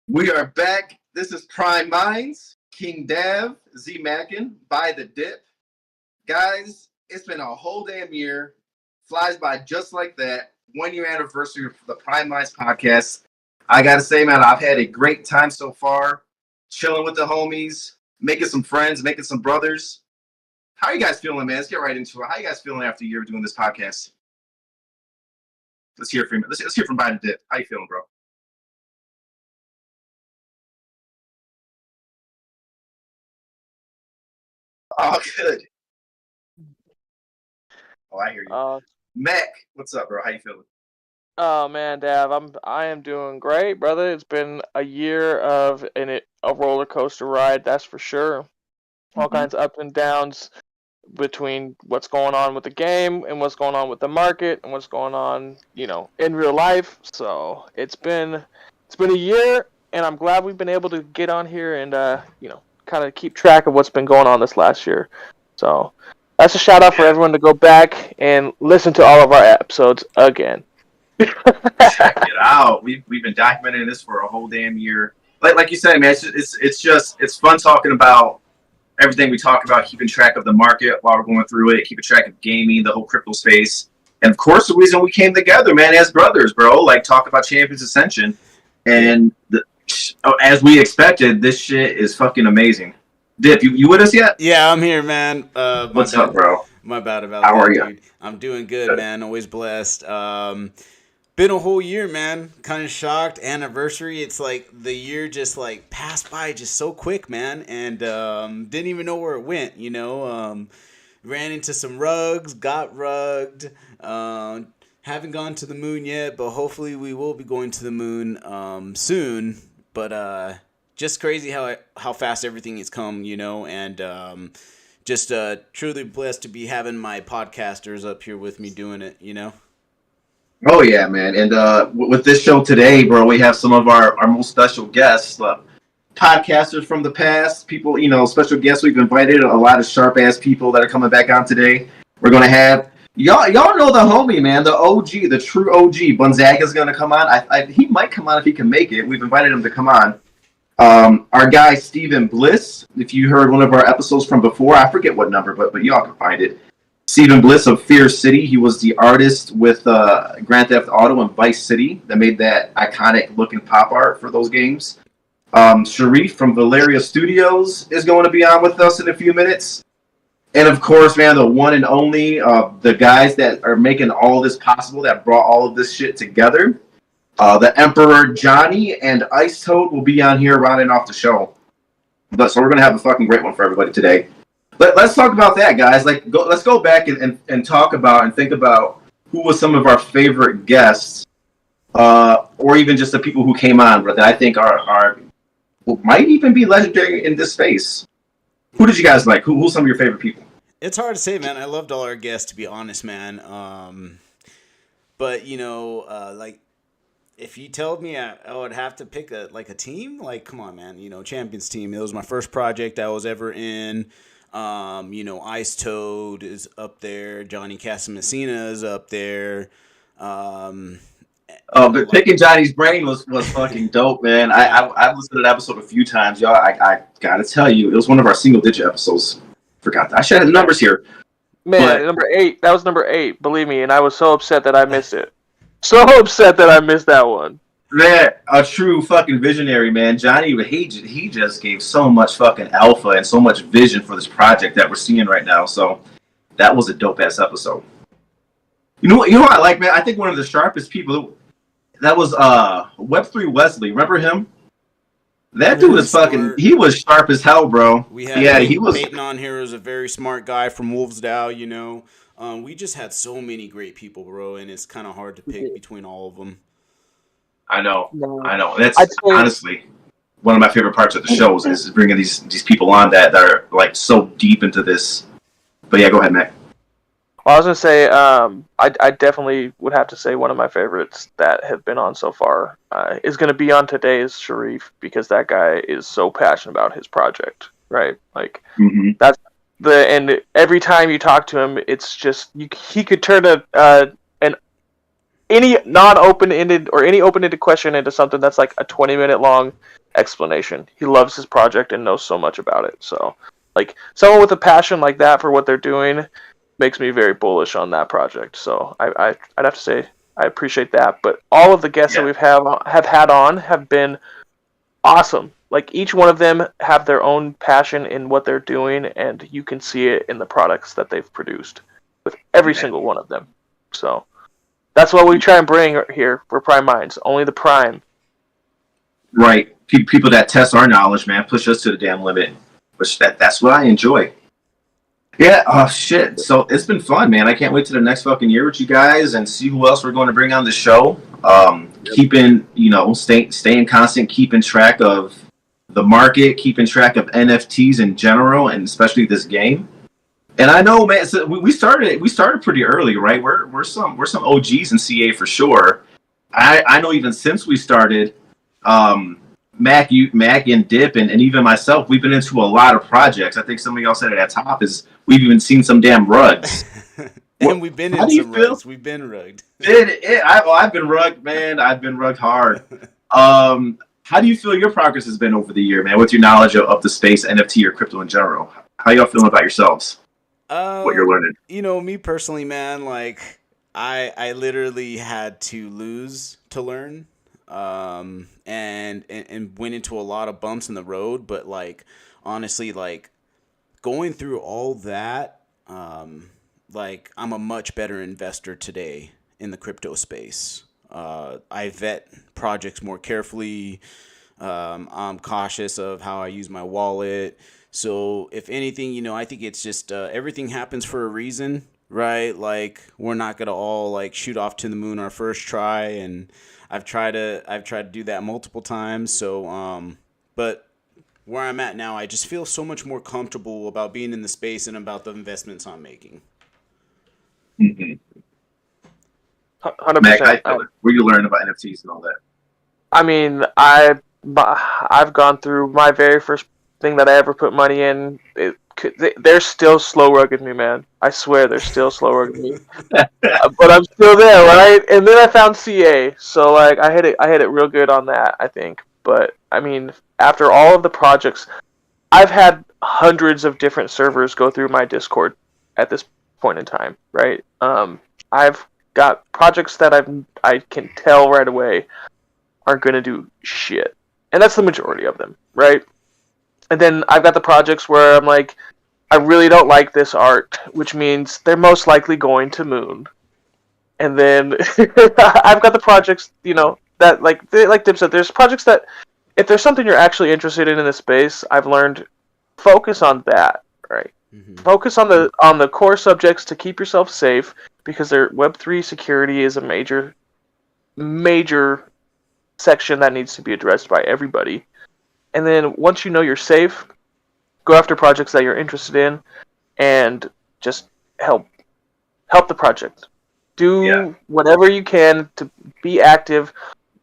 We are back. This is Prime Minds, King Dav, Z Mackin, by the Dip. Guys, it's been a whole damn year. Flies by just like that. 1 year anniversary of the Prime Minds podcast. I gotta say, man, I've had a great time so far. Chilling with the homies, making some friends, making some brothers. How are you guys feeling, man? Let's get right into it. How are you guys feeling after a year of doing this podcast? Let's hear from let's hear from By the Dip. How you feeling, bro? Oh, good. Oh, I hear you. Uh, Mac, what's up, bro? How you feeling? oh man, Dav, I am doing great, brother. It's been a year of a roller coaster ride, that's for sure. All Mm-hmm. kinds of ups and downs between what's going on with the game and what's going on with the market and what's going on, in real life. So it's been a year, and I'm glad we've been able to get on here and kind of keep track of what's been going on this last year. So that's a shout out for Yeah, everyone to go back and listen to all of our episodes again. check it out. We've been documenting this for a whole damn year. Like you said, man, it's fun talking about everything we talk about, keeping track of the market while we're going through it, keeping track of gaming, the whole crypto space, and of course the reason we came together, man, as brothers, bro. Like talk about Champions Ascension, Yeah. and as we expected, this shit is fucking amazing. Dip, you with us yet? Yeah, I'm here, man. My What's up, bad. bro? My bad about How are that, you? dude. I'm doing good, Good. man. Always blessed. Been a whole year, man. Kind of shocked. Anniversary. It's like the year just like passed by just so quick, man. And didn't even know where it went. Ran into some rugs, got rugged. Haven't gone to the moon yet, but hopefully we will be going to the moon soon. But just crazy how fast everything has come, and just truly blessed to be having my podcasters up here with me doing it. Oh yeah, man. And with this show today, bro, we have some of our most special guests, podcasters from the past, people, special guests we've invited, a lot of sharp ass people that are coming back on today. We're gonna have y'all know the homie, man, the OG, the true OG. Gonzaga's gonna come on. He might come on if he can make it. We've invited him to come on. Our guy Stephen Bliss. If you heard one of our episodes from before, I forget what number, but y'all can find it. Stephen Bliss of Fear City. He was the artist with Grand Theft Auto and Vice City that made that iconic looking pop art for those games. Sharif from Valeria Studios is going to be on with us in a few minutes. And of course, man, the one and only, the guys that are making all this possible, that brought all of this shit together. The Emperor Johnny and Ice Toad will be on here rounding off the show. So we're going to have a fucking great one for everybody today. Let's talk about that, guys. Let's go back and talk about and think about who was some of our favorite guests, or even just the people who came on, but that I think are might even be legendary in this space. Who did you guys like? Who's some of your favorite people? It's hard to say, man. I loved all our guests, to be honest, man. But like if you told me I would have to pick a team, like come on, man. Champions team. It was my first project I was ever in. Ice Toad is up there. Johnny Casamessina is up there. But picking Johnny's brain was fucking dope, man. I've listened to that episode a few times, y'all. I gotta tell you, it was one of our single digit episodes. Forgot that. I should have the numbers here. Man, But number 8. That was number 8. Believe me, and I was so upset that I missed it. So upset that I missed that one. man, a true fucking visionary, man. Johnny, he just gave so much fucking alpha and so much vision for this project that we're seeing right now. So that was a dope ass episode. You know what I like, man? I think one of the sharpest people that was Web3 Wesley. Remember him? That dude Very is fucking. smart. He was sharp as hell, bro. We had Yeah, he was. Peyton on here, who's a very smart guy from Wolvesdale. We just had so many great people, bro, and it's kind of hard to pick between all of them. I know. No. That's I'd say honestly one of my favorite parts of the shows is bringing these people on that are like so deep into this. But yeah, go ahead, Mac. Well, I was gonna say, I definitely would have to say one of my favorites that have been on so far is gonna be on today's Sharif, because that guy is so passionate about his project, right? Like Mm-hmm. that's and every time you talk to him, it's just he could turn any non-open-ended or any open-ended question into something that's like a 20-minute long explanation. He loves his project and knows so much about it. So, like, someone with a passion like that for what they're doing makes me very bullish on that project. So I'd have to say I appreciate that. But all of the guests that we've have had on have been awesome. Like, each one of them have their own passion in what they're doing, and you can see it in the products that they've produced with every single one of them. So that's what we try and bring here for Prime Minds. Only the Prime. Right. People that test our knowledge, man, push us to the damn limit. Which that's what I enjoy. Yeah, oh shit. So it's been fun, man. I can't wait to the next fucking year with you guys and see who else we're going to bring on the show. Keeping, staying constant, keeping track of the market, keeping track of NFTs in general, and especially this game. And I know, man, so we started pretty early, right? We're some OGs in CA for sure. I know even since we started, Mac and Dip and even myself, we've been into a lot of projects. I think somebody else said at the top is we've even seen some damn rugs. And we've been in some rugs. We've been rugged. I've been rugged, man. I've been rugged hard. How do you feel your progress has been over the year, man? What's your knowledge of the space, NFT, or crypto in general? How y'all feeling about yourselves? What you're learning? Me personally, man, like I literally had to lose to learn. And went into a lot of bumps in the road, but like honestly, like going through all that, like I'm a much better investor today in the crypto space. I vet projects more carefully. I'm cautious of how I use my wallet. So if anything, I think it's just everything happens for a reason, right? Like we're not gonna all like shoot off to the moon our first try, and I've tried to do that multiple times. So, but where I'm at now, I just feel so much more comfortable about being in the space and about the investments I'm making. 100%. Mac, where you learn about NFTs and all that? I mean, I've gone through my very first thing that I ever put money in. They're still slow rugging me, man. I swear they're still slow rugging me. But I'm still there, right? And then I found CA, so like I hit it real good on that, I think. But I mean, after all of the projects, I've had hundreds of different servers go through my Discord at this point in time, right? I've got projects that I can tell right away aren't gonna do shit, and that's the majority of them, right? And then I've got the projects where I'm like, I really don't like this art, which means they're most likely going to Moon. And then I've got the projects, that like Dip said, there's projects that if there's something you're actually interested in the space, I've learned focus on that, right? Mm-hmm. Focus on the core subjects to keep yourself safe, because their Web3 security is a major section that needs to be addressed by everybody. And then once you know you're safe, go after projects that you're interested in, and just help the project. Do whatever you can to be active,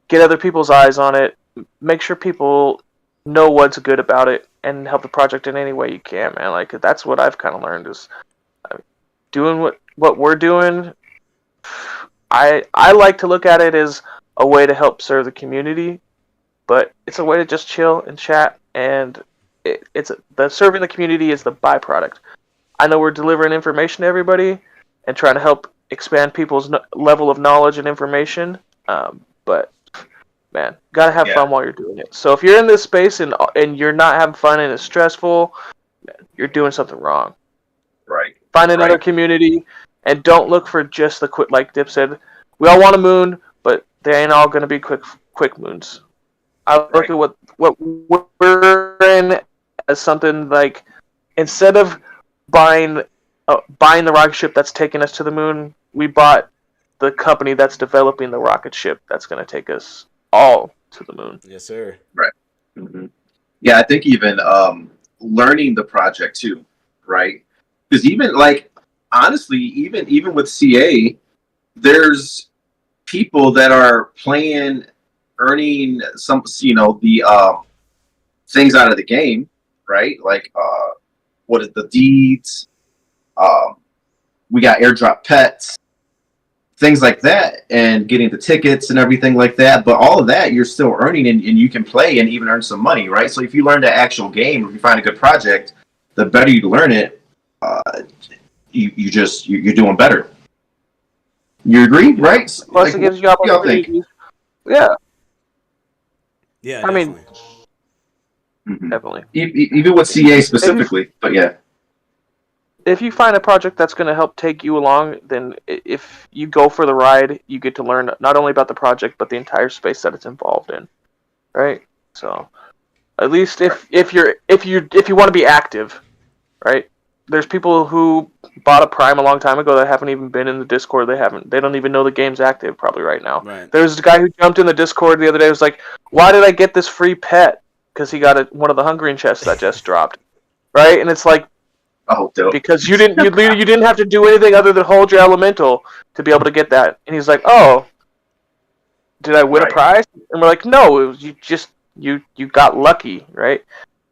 get other people's eyes on it, make sure people know what's good about it, and help the project in any way you can, man. Like, that's what I've kind of learned is doing what we're doing. I like to look at it as a way to help serve the community, but it's a way to just chill and chat, and it's the serving the community is the byproduct. I know we're delivering information to everybody and trying to help expand people's level of knowledge and information, but man, gotta have fun while you're doing it. So if you're in this space and you're not having fun and it's stressful, you're doing something wrong. Right. Find another community, and don't look for just the quick. Like Dip said, we all want a moon, but they ain't all gonna be quick moons. I look at what we're in as something like, instead of buying the rocket ship that's taking us to the moon, we bought the company that's developing the rocket ship that's going to take us all to the moon. Yes, sir. Right. Mm-hmm. Yeah, I think even learning the project too, right? Because even like honestly, even with CA, there's people that are earning some, the things out of the game, right? Like what is the deeds? We got airdrop pets, things like that, and getting the tickets and everything like that. But all of that, you're still earning, and you can play and even earn some money, right? So if you learn the actual game, if you find a good project, the better you learn it, you're doing better. You agree, right? Plus, it gives you opportunities. Yeah. Yeah, I mean, Mhm. definitely. Even with CA specifically, but yeah. If you find a project that's going to help take you along, then if you go for the ride, you get to learn not only about the project but the entire space that it's involved in, right? So, at least if you want to be active, right? There's people who bought a Prime a long time ago that haven't even been in the Discord. They don't even know the game's active probably right now. Right. There's a guy who jumped in the Discord the other day. Was like, "Why did I get this free pet?" Because he got one of the Hungering chests that just dropped, right? And it's like, Oh, dope. because you didn't have to do anything other than hold your elemental to be able to get that. And he's like, "Oh, did I win a prize?" And we're like, "No, it was you got lucky, right?"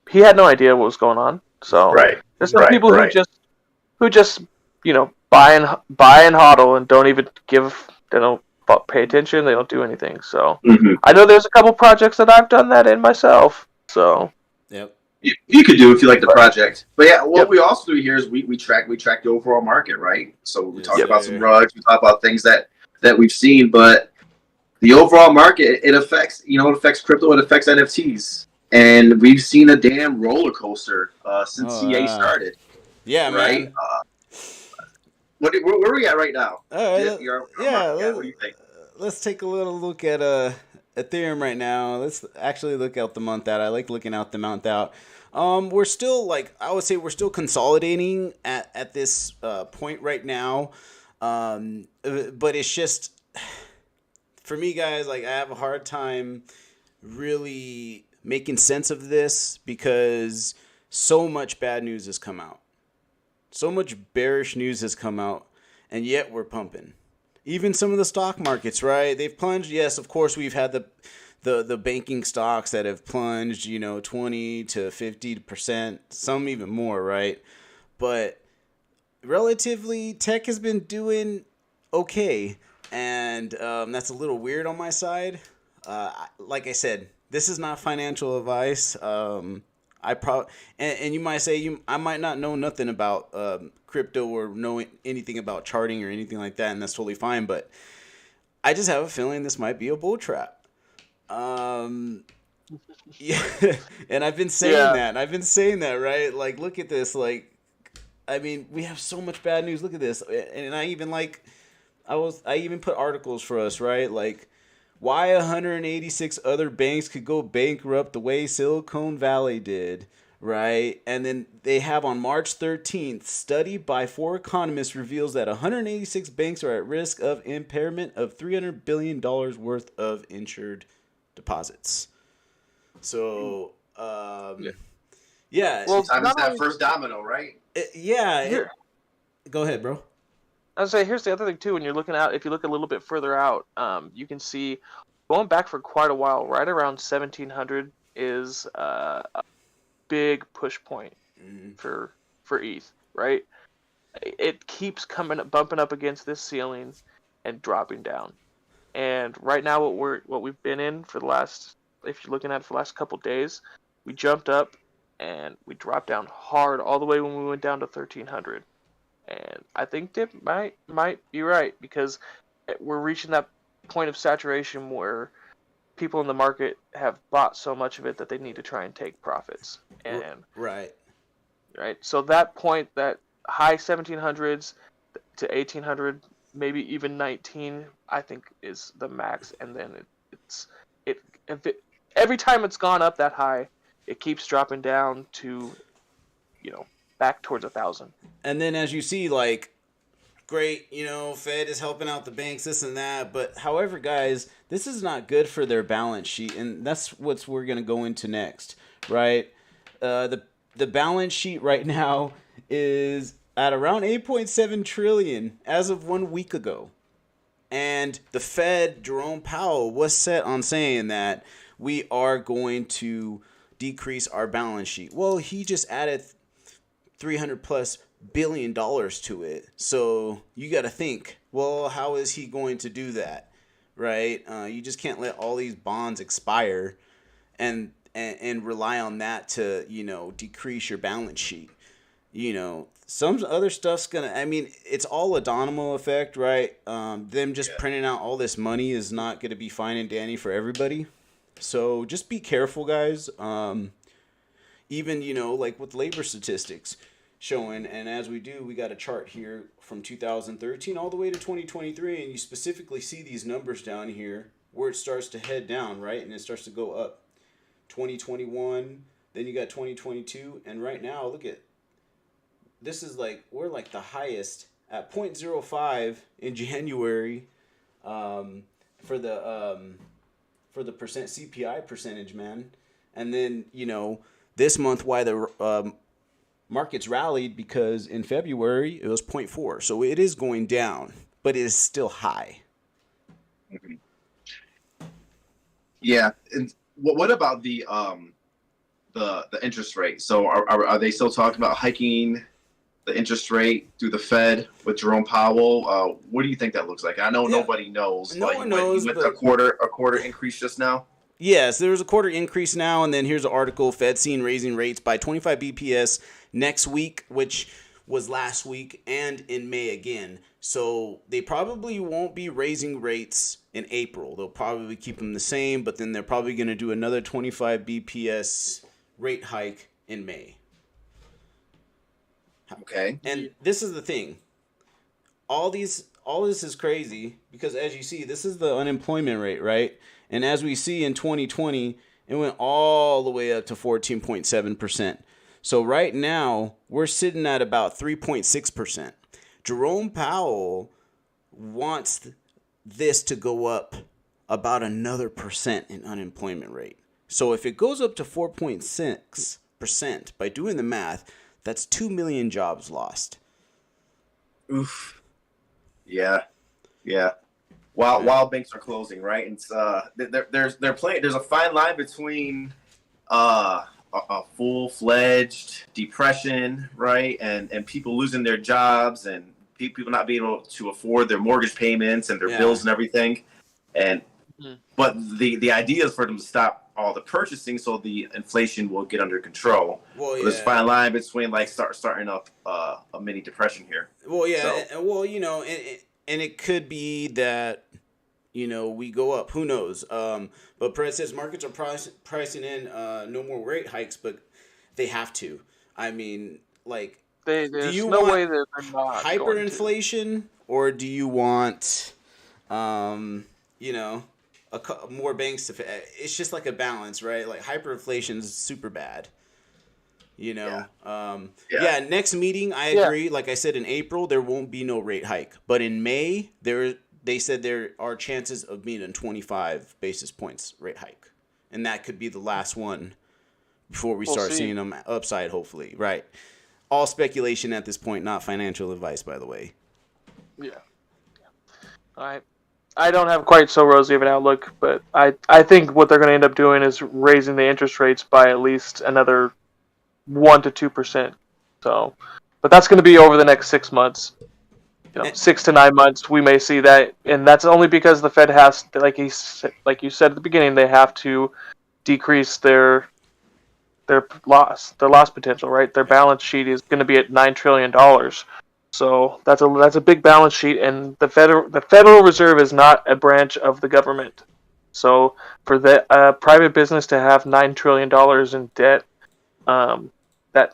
He had no idea what was going on. So there's some people who just buy and hodl and don't even they don't pay attention. They don't do anything. So I know there's a couple projects that I've done that in myself. So yep. You could do if you like the project. But yeah, what we also do here is we track the overall market, right? So we talk about some rugs, we talk about things that we've seen, but the overall market, it affects crypto, it affects NFTs. And we've seen a damn roller coaster since CA started. Yeah, right? man. Where are we at right now? What do you think? Let's take a little look at Ethereum right now. Let's actually look out the month out. I like looking out the month out. We're still I would say we're still consolidating at this point right now. But it's just, for me, guys, I have a hard time really making sense of this because so much bad news has come out. So much bearish news has come out, and yet we're pumping. Even some of the stock markets, right? They've plunged. Yes, of course, we've had the banking stocks that have plunged, 20 to 50%, some even more, right? But relatively, tech has been doing okay, and that's a little weird on my side. Like I said, this is not financial advice. And you might say I might not know nothing about crypto or know anything about charting or anything like that, and that's totally fine. But I just have a feeling this might be a bull trap. Yeah, and I've been saying that. I've been saying that, right? Look at this. We have so much bad news. Look at this, and I even I even put articles for us, right? Why 186 other banks could go bankrupt the way Silicon Valley did, right? And then they have on March 13th, study by 4 economists reveals that 186 banks are at risk of impairment of $300 billion worth of insured deposits. So, yeah. Well, time is that first domino, right? Go ahead, bro. I was say, here's the other thing too. When you're looking out, if you look a little bit further out, you can see going back for quite a while. Right around 1700 is a big push point for ETH. Right, it keeps bumping up against this ceiling and dropping down. And right now, what we've been in for the last, if you're looking at it for the last couple days, we jumped up and we dropped down hard all the way when we went down to 1300. And I think Dip might be right, because we're reaching that point of saturation where people in the market have bought so much of it that they need to try and take profits. And right. So that point, that high 1700s to 1800, maybe even 19, I think is the max. And then every time it's gone up that high, it keeps dropping down to, back towards 1,000. And then as you see, great, Fed is helping out the banks, this and that. But however, guys, this is not good for their balance sheet. And that's what we're going to go into next, right? The balance sheet right now is at around 8.7 trillion as of 1 week ago. And the Fed, Jerome Powell, was set on saying that we are going to decrease our balance sheet. Well, he just added $300+ billion to it. So you got to think, well, how is he going to do that? Right? You just can't let all these bonds expire and rely on that to, decrease your balance sheet. Some other stuff's it's all a domino effect, right? Them just printing out all this money is not going to be fine and dandy for everybody. So just be careful, guys. Even, like with labor statistics showing, and as we do, we got a chart here from 2013 all the way to 2023, and you specifically see these numbers down here where it starts to head down, right? And it starts to go up. 2021, then you got 2022, and right now, look at this is we're the highest at 0.05 in January for the percent CPI percentage, man. And then, this month why the markets rallied because in February it was 0.4. So it is going down, but it is still high. Yeah. And what about the interest rate? So are they still talking about hiking the interest rate through the Fed with Jerome Powell? What do you think that looks like? I know nobody knows. No one knows. But a quarter increase just now. Yes, there's a quarter increase now, and then here's an article: Fed seen raising rates by 25 BPS next week, which was last week, and in May again. So they probably won't be raising rates in April. They'll probably keep them the same, but then they're probably going to do another 25 BPS rate hike in May. Okay. And this is the thing. All this is crazy because, as you see, this is the unemployment rate, right? And as we see in 2020, it went all the way up to 14.7%. So right now, we're sitting at about 3.6%. Jerome Powell wants this to go up about another percent in unemployment rate. So if it goes up to 4.6%, by doing the math, that's 2 million jobs lost. Oof. Yeah. While banks are closing, right? And there's a fine line between a full-fledged depression, right, and people losing their jobs and people not being able to afford their mortgage payments and their bills and everything. But the idea is for them to stop all the purchasing so the inflation will get under control. Well, yeah. There's a fine line between starting up a mini depression here. Well, yeah. So. And it could be that, we go up. Who knows? But Perez says markets are pricing in no more rate hikes, but they have to. I mean, there's do you no want way that they're not hyperinflation, or do you want, more banks to? It's just like a balance, right? Like hyperinflation is super bad. Next meeting, I agree. Like I said, in April, there won't be no rate hike. But in May, they said there are chances of being a 25 basis points rate hike. And that could be the last one before we'll start seeing them upside, hopefully. Right. All speculation at this point, not financial advice, by the way. Yeah. All right. I don't have quite so rosy of an outlook, but I think what they're going to end up doing is raising the interest rates by at least another 1 to 2%. So, but that's going to be over the next 6 months. 6 to 9 months, we may see that, and that's only because the Fed has, like you said at the beginning, they have to decrease their loss potential, right? Their balance sheet is going to be at $9 trillion. So that's a big balance sheet, and the Federal Reserve is not a branch of the government. So for the private business to have $9 trillion in debt, that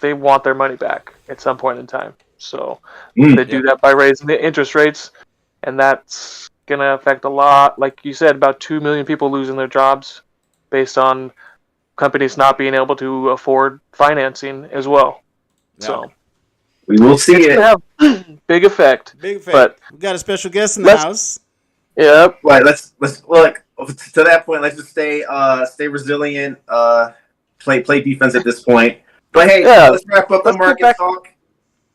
they want their money back at some point in time. So they do that by raising the interest rates, and that's gonna affect a lot. Like you said, about 2 million people losing their jobs based on companies not being able to afford financing as well. Yeah. So we will see it. Have big effect. But we got a special guest in the house. Yep. Right. Let's look to that point. Let's just stay resilient. Play defense at this point. But hey, let's wrap up the market talk.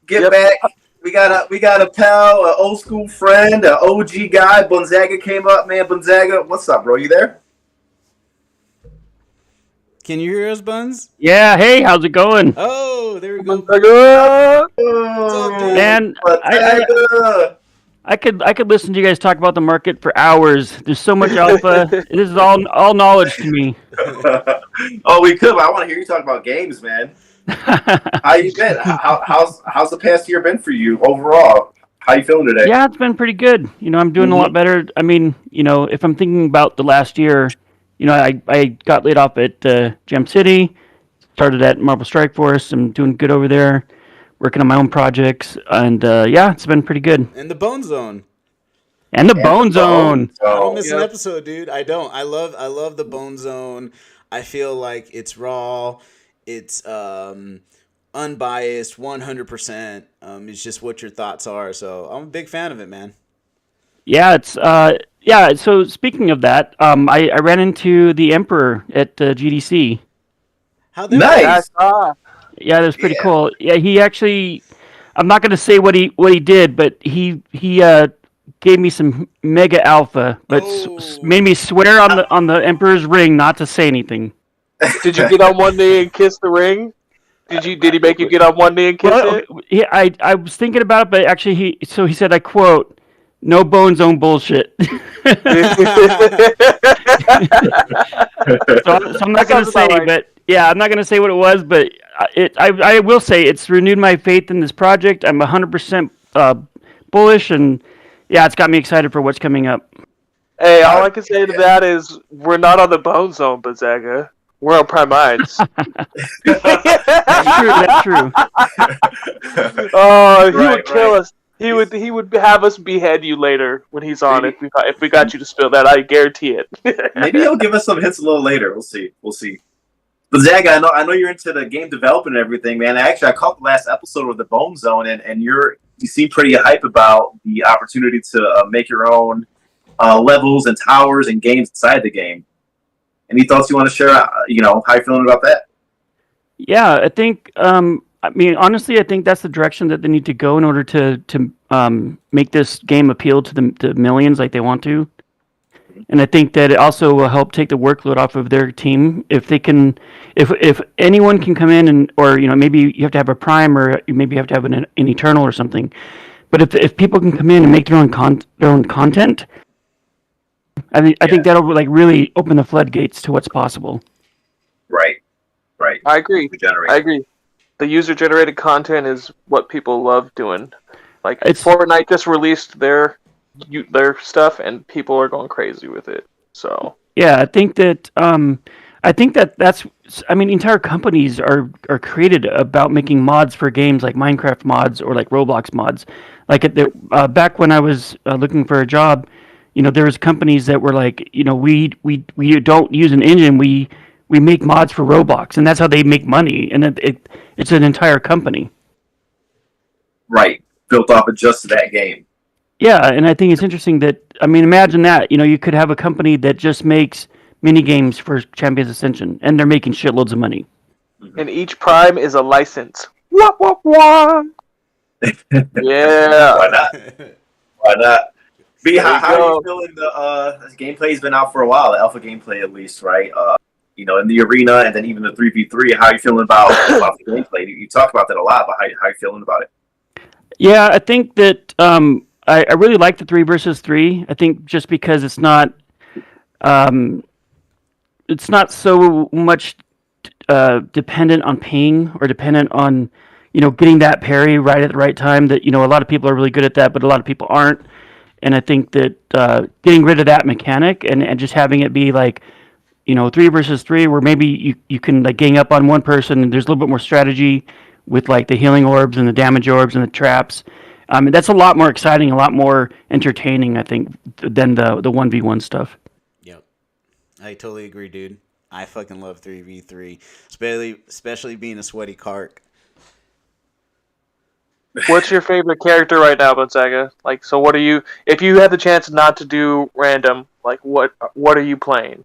Get back. We got a pal, an old school friend, an OG guy. Bonzaga came up, man. Bonzaga, what's up, bro? You there? Can you hear us, Buns? Yeah. Hey, how's it going? Oh, there we go. Gonzaga! What's up, dude? Man, I could listen to you guys talk about the market for hours. There's so much alpha. This is all knowledge to me. Oh, we could, but I want to hear you talk about games, man. How you been? How's the past year been for you overall? How you feeling today? Yeah, it's been pretty good. I'm doing a lot better. I mean, if I'm thinking about the last year, I got laid off at Gem City, started at Marvel Strike Force. I'm doing good over there, working on my own projects, and it's been pretty good. And the Bone Zone. And the Bone Zone. I don't miss an episode, dude. I don't. I love the Bone Zone. I feel like it's raw. It's unbiased, 100%. It's just what your thoughts are. So I'm a big fan of it, man. Yeah, it's So speaking of that, I ran into the Emperor at GDC. How that Nice. Yeah, that was pretty cool. Yeah, he actually. I'm not going to say what he did, but he gave me some mega alpha, but made me swear on the Emperor's ring not to say anything. Did you get on one knee and kiss the ring? Did he make you get on one knee and kiss it? Yeah, I was thinking about it, but actually he said, I quote, "No Bone Zone bullshit." So I'm not going to say, right. But yeah, I'm not going to say what it was, but I will say it's renewed my faith in this project. I'm 100% bullish, and yeah, it's got me excited for what's coming up. Hey, all I can say to that is we're not on the Bone Zone, Gonzaga. We're on Prime Minds. That's true. Oh, he would kill us. He would have us behead you later when he's on. If we got you to spill that, I guarantee it. Maybe he'll give us some hints a little later. We'll see. But Zach, I know you're into the game development and everything, man. Actually, I caught the last episode of the Bone Zone, and you seem pretty hype about the opportunity to make your own levels and towers and games inside the game. Any thoughts you want to share? How you feeling about that? Yeah, I think. Honestly, I think that's the direction that they need to go in order to make this game appeal to the millions like they want to. And I think that it also will help take the workload off of their team if they can. If anyone can come in or maybe you have to have a Prime or maybe you have to have an Eternal or something. But if people can come in and make their own content. I think that'll really open the floodgates to what's possible. Right. I agree. The user-generated content is what people love doing. Fortnite just released their stuff, and people are going crazy with it. So yeah, I think that that's. Entire companies are created about making mods for games like Minecraft mods or like Roblox mods. Back when I was looking for a job. There was companies that were like, we don't use an engine, we make mods for Roblox, and that's how they make money, and it's an entire company. Right, built off of just that game. Yeah, and I think it's interesting that, imagine that, you could have a company that just makes mini games for Champions Ascension, and they're making shitloads of money. And each Prime is a license. Wah, wah, wah. Yeah. Why not? B, how are you feeling? The gameplay's been out for a while, the alpha gameplay at least, right? In the arena and then even the 3v3. How are you feeling about the gameplay? You talk about that a lot, but how are you feeling about it? Yeah, I think that I really like the 3 versus 3. I think just because it's not so much dependent on ping or dependent on getting that parry right at the right time. That a lot of people are really good at that, but a lot of people aren't. And I think that getting rid of that mechanic and just having it be 3 versus 3, where maybe you can gang up on one person and there's a little bit more strategy with the healing orbs and the damage orbs and the traps. That's a lot more exciting, a lot more entertaining, I think, than the 1v1 stuff. Yep. I totally agree, dude. I fucking love 3v3, especially being a sweaty Kark. What's your favorite character right now, Gonzaga? So what are you? If you had the chance not to do random, what are you playing?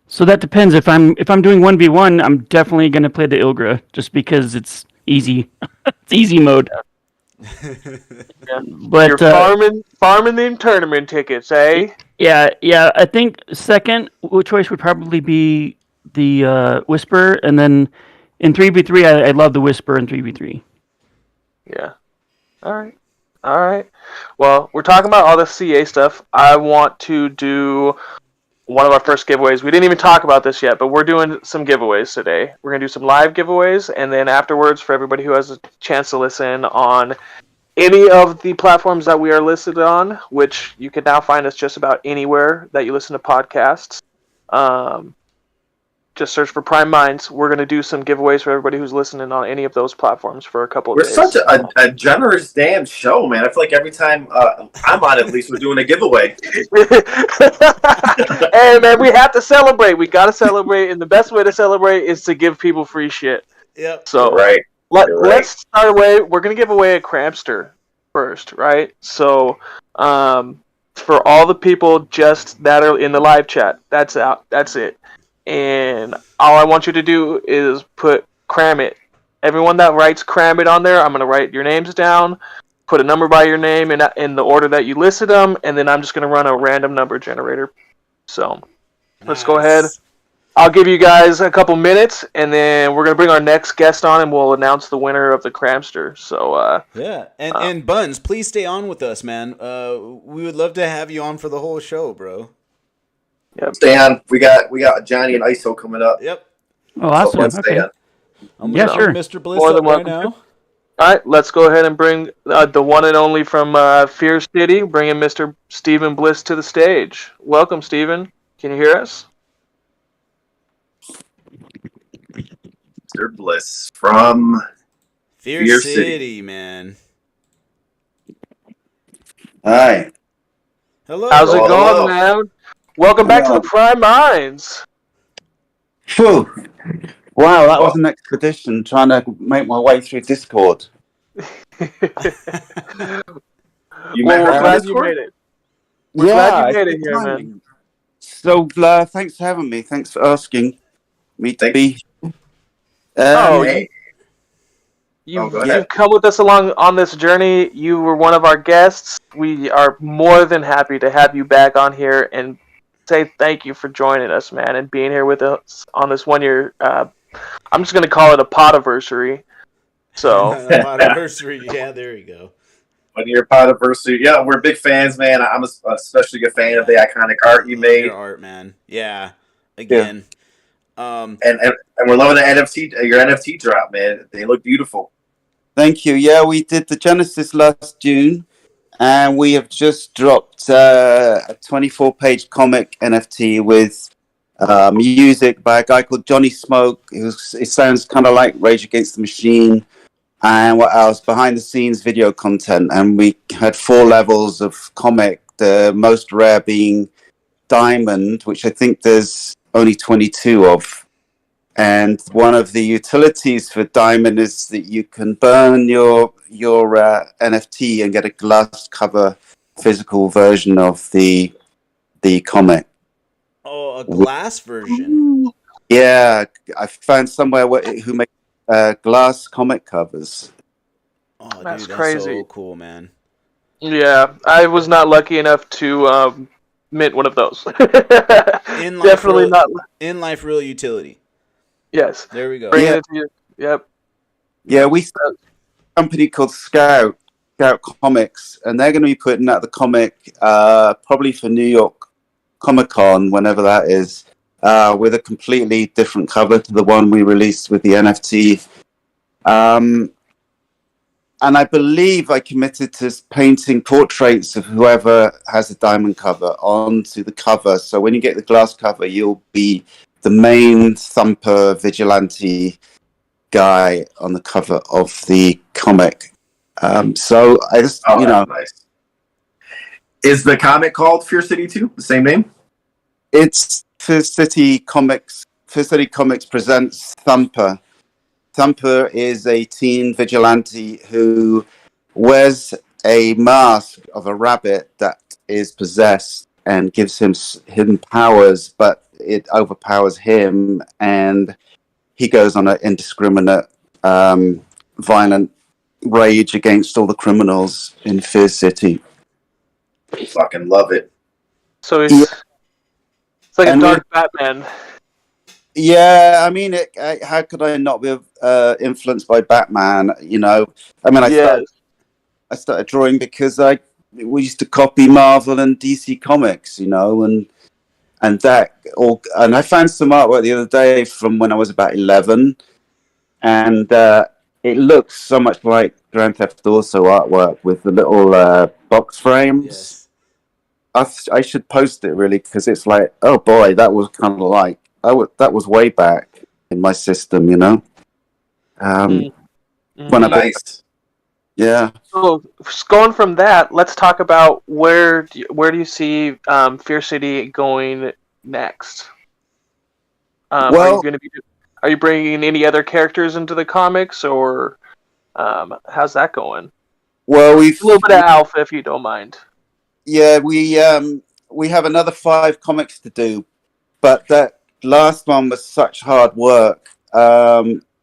So that depends. If I'm doing 1v1, I'm definitely gonna play the Ilgra just because it's easy. It's easy mode. Yeah. But you're farming them tournament tickets, eh? Yeah. I think second choice would probably be the Whisper, and then In 3v3, I love the Whisper in 3v3. Yeah. All right. Well, we're talking about all the CA stuff. I want to do one of our first giveaways. We didn't even talk about this yet, but we're doing some giveaways today. We're going to do some live giveaways, and then afterwards, for everybody who has a chance to listen on any of the platforms that we are listed on, which you can now find us just about anywhere that you listen to podcasts. Just search for Prime Minds. We're going to do some giveaways for everybody who's listening on any of those platforms for a couple of We're days. such a generous damn show, man. I feel like every time I'm on, at least we're doing a giveaway. Hey, man, we have to celebrate. We got to celebrate, and the best way to celebrate is to give people free shit. Yep. So Right. let's start away. We're going to give away a Crampster first, right? So for all the people just that are in the live chat, that's out. That's it. And all I want you to do is put Cram It. Everyone that writes Cram It on there, I'm going to write your names down, put a number by your name in the order that you listed them, and then I'm just going to run a random number generator. So let's go ahead. I'll give you guys a couple minutes, and then we're going to bring our next guest on, and we'll announce the winner of the Cramster. So yeah, and Buns, please stay on with us, man. We would love to have you on for the whole show, bro. Yep. Stay on. We got Johnny and ISO coming up. Yep. Oh, awesome. Let's stay Okay. on. I'm Yeah, gonna sure. put Mr. Bliss More than up right welcome. now. All right, let's go ahead and bring the one and only from Fear City, bringing Mr. Stephen Bliss to the stage. Welcome, Stephen. Can you hear us? Mr. Bliss from Fear Fear City, City. man. Hi. Hello. How's it Hello. going, man? Welcome back to the Prime Minds. Phew. Wow, that was an expedition trying to make my way through Discord. You Well, met we're her on glad you Discord? made it. We're glad you made it's it here, good man. timing. So, thanks for having me. Thanks for asking me to be. Oh, Hey. You've go ahead. come with us along on this journey. You were one of our guests. We are more than happy to have you back on here and say thank you for joining us, man, and being here with us on this 1 year. I'm just going to call it a podiversary. So, Anniversary. Yeah, there you go. 1 year podiversary. Yeah, we're big fans, man. I'm especially a fan of the iconic art you made, Your art, man. Yeah. Again. and we're loving the NFT. Your NFT drop, man. They look beautiful. Thank you. Yeah, we did the Genesis last June, and we have just dropped a 24-page comic NFT with music by a guy called Johnny Smoke. It sounds kind of like Rage Against the Machine. And what else? Behind the scenes video content. And we had 4 levels of comic, the most rare being Diamond, which I think there's only 22 of. And one of the utilities for Diamond is that you can burn your NFT and get a glass cover physical version of the comic. Oh, a glass version. Yeah, I found somewhere who makes glass comic covers. Oh, That's dude, that's crazy. so cool, man. yeah, I was not lucky enough to mint one of those. In life, Definitely real, not. in life, real utility. Yes. There we go. Bringing Yeah. it to you. Yep. Yeah, we started a company called Scout Comics, and they're going to be putting out the comic probably for New York Comic Con, whenever that is, with a completely different cover to the one we released with the NFT. And I believe I committed to painting portraits of whoever has a diamond cover onto the cover. So when you get the glass cover, you'll be the main Thumper vigilante guy on the cover of the comic. So I just, Oh, that's nice. Is the comic called Fear City 2? The same name? it's Fear City Comics. Fear City Comics presents Thumper. Thumper is a teen vigilante who wears a mask of a rabbit that is possessed and gives him powers, but it overpowers him, and he goes on an indiscriminate, violent rage against all the criminals in Fear City. Fucking love it. So Yeah. it's like a And dark Batman. Yeah, I mean, how could I not be influenced by Batman? You know, I mean, Yes. I started drawing because we used to copy Marvel and DC comics, you know, and I found some artwork the other day from when I was about 11, and it looks so much like Grand Theft Auto artwork with the little box frames. Yes. I should post it really because it's like, oh boy, that was kind of like that was way back in my system, you know. Mm. When I Nice. yeah. So going from that, let's talk about where do you see Fear City going next? Well, Are you bringing any other characters into the comics, or how's that going? well, A little bit of alpha, if you don't mind. yeah, we have another 5 comics to do, but that last one was such hard work.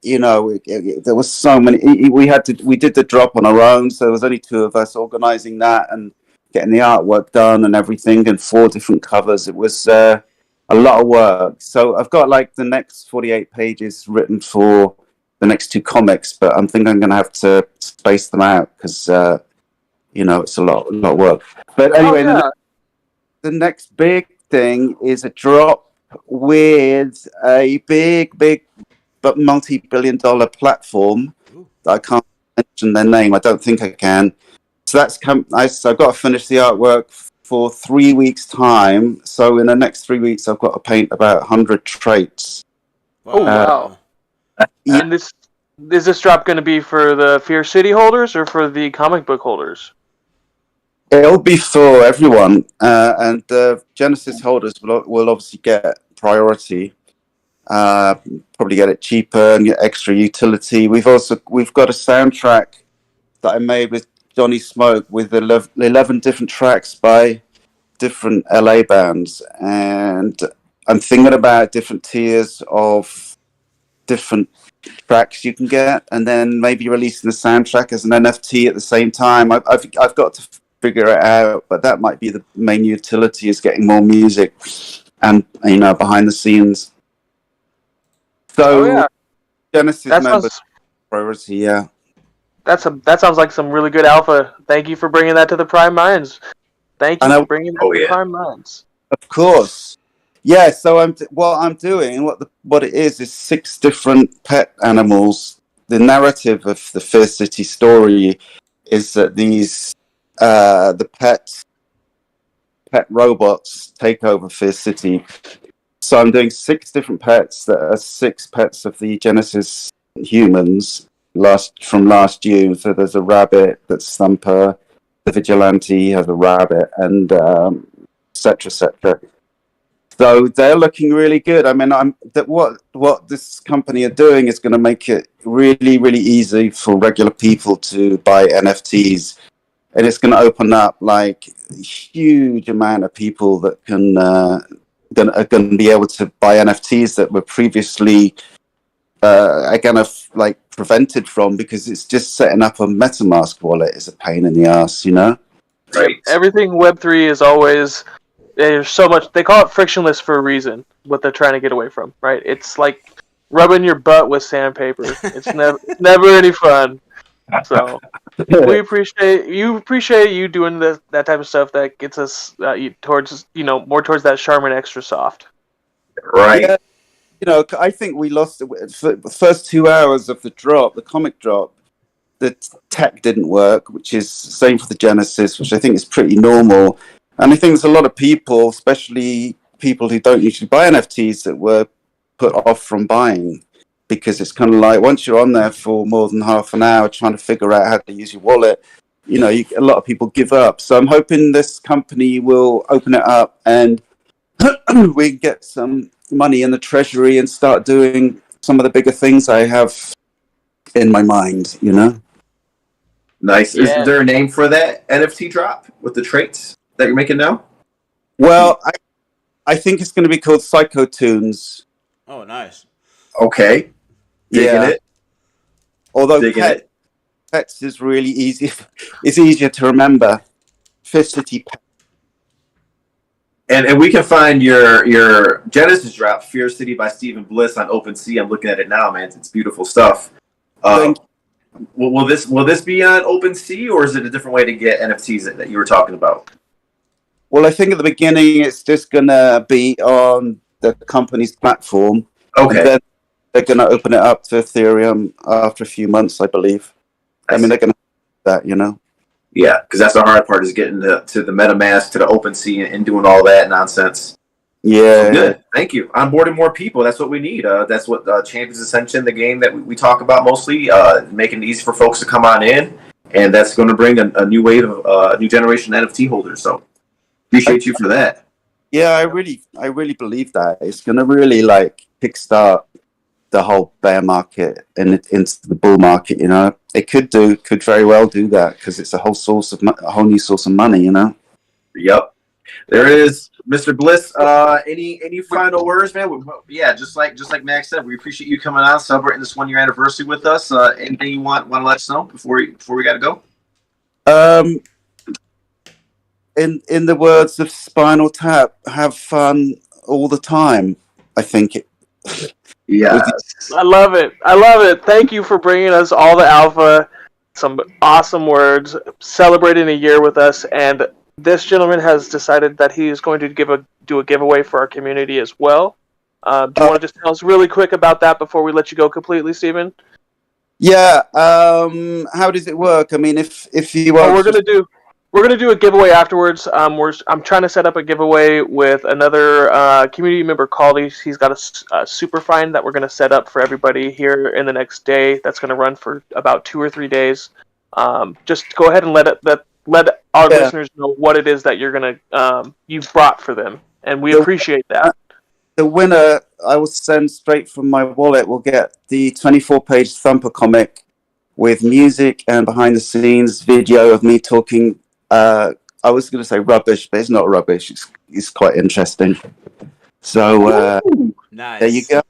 You know, there was so many. We did the drop on our own, so there was only 2 of us organizing that and getting the artwork done and everything, and 4 different covers. It was a lot of work. So I've got like the next 48 pages written for the next 2 comics, but I'm thinking I'm going to have to space them out because you know, it's a lot of work. But anyway, the next big thing is a drop with a big but multi-billion-dollar platform. I can't mention their name. I don't think I can. So that's so I've got to finish the artwork for 3 weeks' time. So in the next 3 weeks, I've got to paint about 100 traits. Oh wow! And is this drop going to be for the Fear City holders or for the comic book holders? It'll be for everyone, and the Genesis holders will obviously get priority. Probably get it cheaper and get extra utility. We've got a soundtrack that I made with Johnny Smoke with 11 different tracks by different LA bands, and I'm thinking about different tiers of different tracks you can get, and then maybe releasing the soundtrack as an NFT at the same time. I've got to figure it out, but that might be the main utility, is getting more music and, you know, behind the scenes. So Genesis members priority, yeah. That sounds like some really good alpha. Thank you for bringing that to the Prime Minds. Thank you for bringing that to the Prime Minds. Of course. Yeah, so what I'm doing, what it is 6 different pet animals. The narrative of the Fear City story is that these the pet robots take over Fear City. So I'm doing 6 different pets that are 6 pets of the Genesis humans from last June. So there's a rabbit that's Thumper, the Vigilante has a rabbit, and etc. etc. So they're looking really good. I mean, what this company are doing is going to make it really, really easy for regular people to buy NFTs, and it's going to open up like a huge amount of people that are going to be able to buy NFTs that were previously prevented from, because it's just setting up a MetaMask wallet is a pain in the ass, you know. Right. Everything Web3 is always, there's so much, they call it frictionless for a reason, what they're trying to get away from, right? It's like rubbing your butt with sandpaper. It's never any fun. So we appreciate you doing that type of stuff that gets us towards, you know, more towards that Charmin Extra Soft. Right. Yeah, you know, I think we lost the first 2 hours of the comic drop. The tech didn't work, which is the same for the Genesis, which I think is pretty normal. And I think there's a lot of people, especially people who don't usually buy NFTs, that were put off from buying, because it's kind of like once you're on there for more than half an hour trying to figure out how to use your wallet, you know, a lot of people give up. So I'm hoping this company will open it up and we can get some money in the treasury and start doing some of the bigger things I have in my mind, you know. Nice. Yeah. Is there a name for that NFT drop with the traits that you're making now? Well, I think it's going to be called Psycho Tunes. Oh, nice. Okay. Digging it. Although Pets is really easy. It's easier to remember. Fear City Pets. And we can find your Genesis drop, Fear City by Stephen Bliss on OpenSea. I'm looking at it now, man. It's beautiful stuff. Will this be on OpenSea, or is it a different way to get NFTs that you were talking about? Well, I think at the beginning it's just gonna be on the company's platform. Okay. And then they're gonna open it up to Ethereum after a few months, I believe. I mean, they're gonna do that, you know. Yeah, because that's the hard part, is getting to the MetaMask, to the OpenSea, and doing all that nonsense. Yeah. Good. Thank you. Onboarding more people. That's what we need. That's what Champions Ascension, the game that we talk about mostly, making it easy for folks to come on in, and that's going to bring a new wave of a new generation NFT holders. So appreciate you for that. Yeah, I really believe that it's going to really like kickstart the whole bear market and into the bull market. You know, it could very well do that, because it's a whole new source of money. You know. Yep. There it is. Mr. Bliss, any final words, man? Yeah, just like Max said, we appreciate you coming on, celebrating this 1 year anniversary with us. Anything you want to let us know before we got to go? In the words of Spinal Tap, have fun all the time. I think it. Yeah, I love it. Thank you for bringing us all the alpha. Some awesome words, celebrating a year with us, and this gentleman has decided that he is going to do a giveaway for our community as well. Do you want to just tell us really quick about that before we let you go completely, Stephen? Yeah. How does it work? I mean, if you want, we're gonna do a giveaway afterwards. I'm trying to set up a giveaway with another community member, Caldy. He's got a super fine that we're gonna set up for everybody here in the next day. That's gonna run for about 2 or 3 days. Just go ahead and let our listeners know what it is that you've brought for them, and we appreciate that. The winner, I will send straight from my wallet, will get the 24-page Thumper comic with music and behind-the-scenes video of me talking. I was going to say rubbish, but it's not rubbish. It's quite interesting. So Nice. There you go.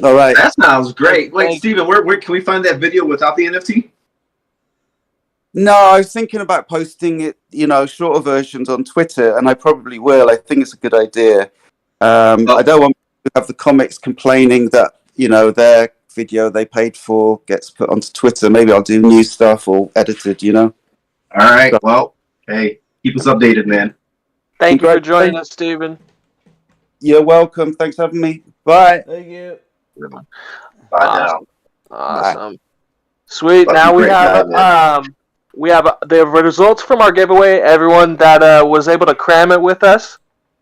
All right. That sounds great. Wait, Steven, where can we find that video without the NFT? No, I was thinking about posting it, shorter versions on Twitter, and I probably will. I think it's a good idea. I don't want to have the comics complaining that, their video they paid for gets put onto Twitter. Maybe I'll do new stuff or edited, All right. Well, hey, keep us updated, man. Thank you for joining us, Stephen. You're welcome. Thanks for having me. Bye. Thank you. Bye now. Awesome. Bye. Sweet. Fucking now we have the results from our giveaway. Everyone that was able to cram it with us,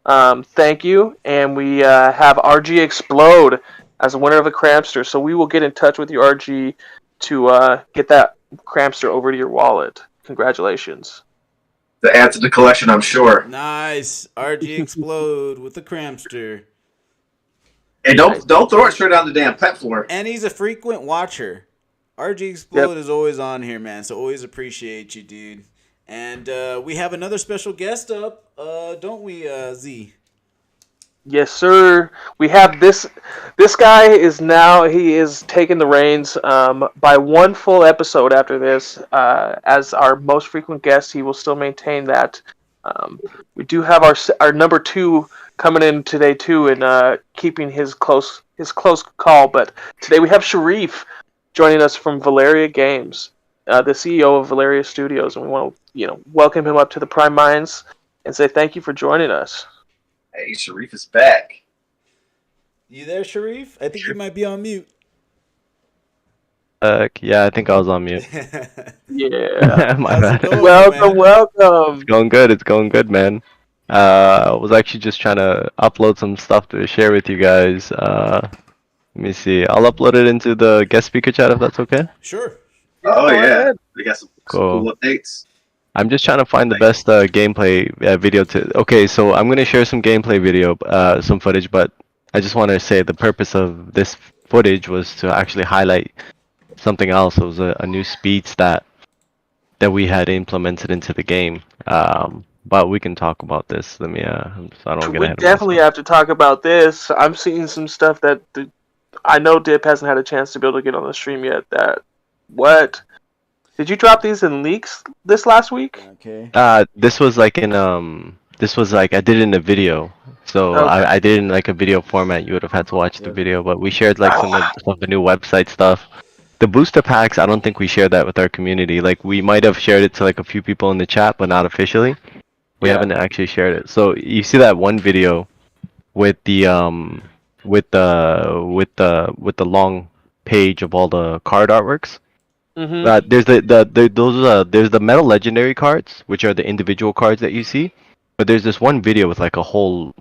thank you. And we have RG Explode as a winner of a Cramster. So we will get in touch with you, RG, to get that Cramster over to your wallet. Congratulations. To add to the collection, I'm sure. Nice. RG Explode with the Cramster. Hey, don't throw it straight on the damn pet floor. And he's a frequent watcher. RG Explode is always on here, man. So always appreciate you, dude. And we have another special guest up, don't we, Z? Yes, sir. We have this guy is taking the reins by one full episode after this. As our most frequent guest, he will still maintain that. We do have our number 2 coming in today too, and keeping his close call. But today we have Sharif joining us from Valeria Games, the CEO of Valeria Studios, and we want to welcome him up to the Prime Minds and say thank you for joining us. Hey, Sharif is back. You there, Sharif? I think you might be on mute. Yeah, I think I was on mute. Yeah. My bad. Welcome. It's going good, man. I was actually just trying to upload some stuff to share with you guys. Let me see. I'll upload it into the guest speaker chat if that's okay. Sure. Oh yeah, we got some cool updates. I'm just trying to find the best gameplay video to. Okay, so I'm gonna share some gameplay video, some footage, but I just want to say the purpose of this footage was to actually highlight something else. It was a new speed stat that we had implemented into the game. But we can talk about this. Let me. So I don't get ahead. We definitely have to talk about this. I'm seeing some stuff that I know Dip hasn't had a chance to be able to get on the stream yet. What? Did you drop these in leaks this last week? Okay. This was like in this was like I did it in a video. So Okay. I did it in like a video format. You would have had to watch the Yep. video, but we shared like some of the new website stuff. The booster packs, I don't think we shared that with our community. Like we might have shared it to like a few people in the chat, but not officially. We Yeah. haven't actually shared it. So you see that one video with the long page of all the card artworks. Mm-hmm. There's the metal legendary cards, which are the individual cards that you see. But there's this one video with like a whole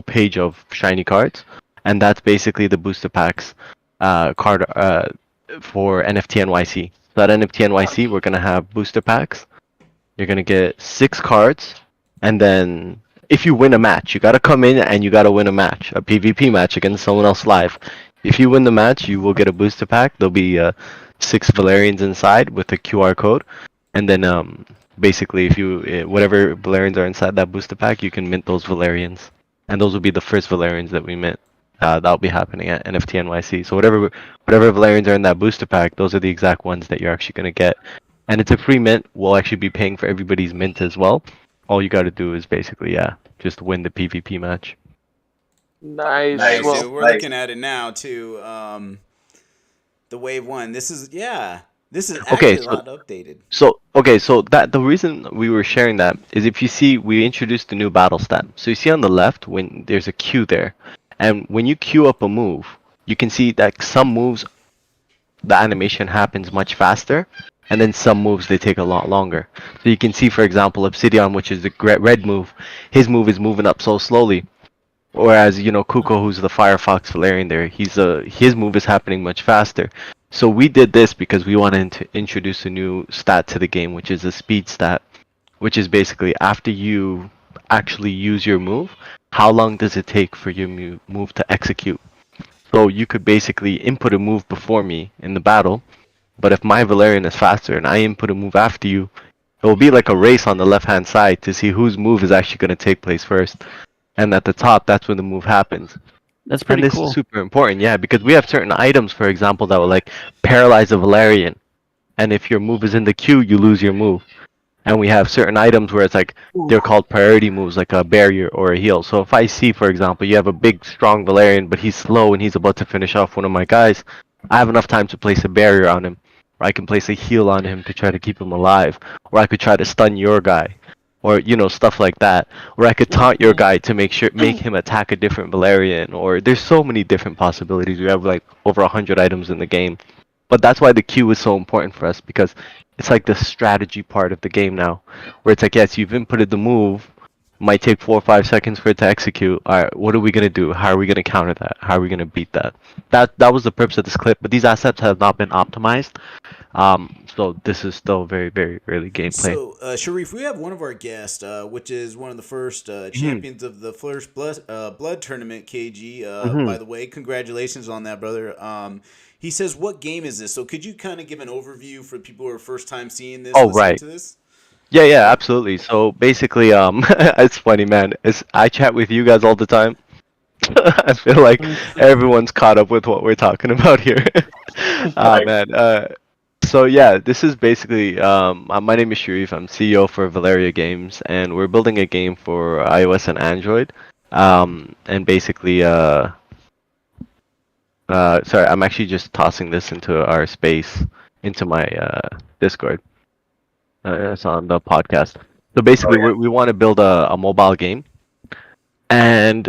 page of shiny cards, and that's basically the booster packs card for NFT NYC. So at NFT NYC, we're gonna have booster packs. You're gonna get 6 cards, and then if you win a match, you gotta come in and you gotta win a match, a PvP match against someone else live. If you win the match, you will get a booster pack. There'll be 6 Valerians inside with a QR code, and then basically, if you whatever Valerians are inside that booster pack, you can mint those Valerians, and those will be the first Valerians that we mint. That'll be happening at NFT NYC. So whatever Valerians are in that booster pack, those are the exact ones that you're actually gonna get, and it's a free mint. We'll actually be paying for everybody's mint as well. All you got to do is basically just win the PvP match. Nice. Nice. Well, So we're like- looking at it now too. The Wave 1. This is Okay, actually so- a lot updated. So that the reason we were sharing that is if you see, we introduced the new battle stat. So you see on the left when there's a queue there, and when you queue up a move, you can see that some moves, the animation happens much faster, and then some moves they take a lot longer. So you can see, for example, Obsidian, which is the red move, his move is moving up so slowly. Whereas, Kuko, who's the Firefox Valerian there, his move is happening much faster. So we did this because we wanted to introduce a new stat to the game, which is a speed stat, which is basically after you actually use your move, how long does it take for your move to execute? So you could basically input a move before me in the battle, but if my Valerian is faster and I input a move after you, it will be like a race on the left-hand side to see whose move is actually going to take place first. And at the top, that's when the move happens. That's And pretty this cool. is super important, yeah, because we have certain items, for example, that will like paralyze a Valerian. And if your move is in the queue, you lose your move. And we have certain items where it's like, they're called priority moves, like a barrier or a heal. So if I see, for example, you have a big, strong Valerian, but he's slow and he's about to finish off one of my guys, I have enough time to place a barrier on him. Or I can place a heal on him to try to keep him alive. Or I could try to stun your guy. Or, stuff like that. Or I could taunt your guy to make him attack a different Valerian. Or there's so many different possibilities. We have like over 100 items in the game. But that's why the queue is so important for us, because it's like the strategy part of the game now. Where it's like, yes, you've inputted the move. Might take 4 or 5 seconds for it to execute. Alright, what are we going to do? How are we going to counter that? How are we going to beat that? That was the purpose of this clip. But these assets have not been optimized. So this is still very, very early gameplay. So, Sharif, we have one of our guests, which is one of the first champions of the Flourish Blood Tournament, KG. By the way, congratulations on that, brother. He says, what game is this? So could you kind of give an overview for people who are first time seeing this? Oh, listening right. To this? Yeah, absolutely. So basically, it's funny, man. I chat with you guys all the time. I feel like everyone's caught up with what we're talking about here. Man. So yeah, this is basically my name is Sharif. I'm CEO for Valeria Games, and we're building a game for iOS and Android. And basically, sorry, I'm actually just tossing this into our space, into my Discord. It's on the podcast. So basically, we want to build a mobile game, and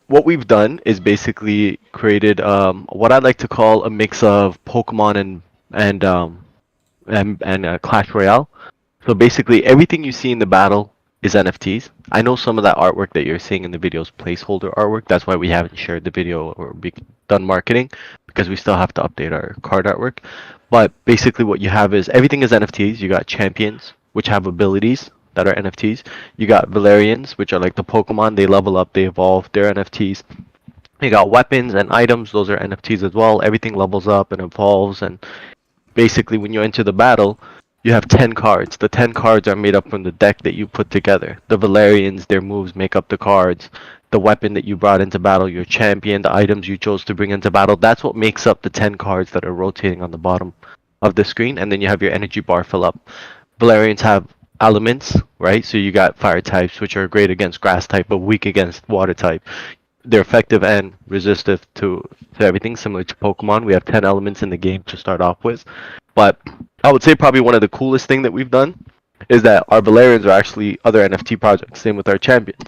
what we've done is basically created what I like to call a mix of Pokemon and Clash Royale. So basically, everything you see in the battle is NFTs. I know some of that artwork that you're seeing in the video is placeholder artwork. That's why we haven't shared the video or done marketing, because we still have to update our card artwork. But basically what you have is everything is NFTs. You got champions, which have abilities that are NFTs. You got Valerians, which are like the Pokemon. They level up, they evolve, they're NFTs. You got weapons and items. Those are NFTs as well. Everything levels up and evolves. And basically when you enter the battle, you have 10 cards. The 10 cards are made up from the deck that you put together. The Valerians, their moves make up the cards. The weapon that you brought into battle, your champion, the items you chose to bring into battle, that's what makes up the 10 cards that are rotating on the bottom of the screen. And then you have your energy bar fill up. Valerians have elements, right? So you got fire types, which are great against grass type, but weak against water type. They're effective and resistive to everything, similar to Pokemon. We have 10 elements in the game to start off with. But I would say probably one of the coolest thing that we've done is that our Valerians are actually other NFT projects. Same with our champions.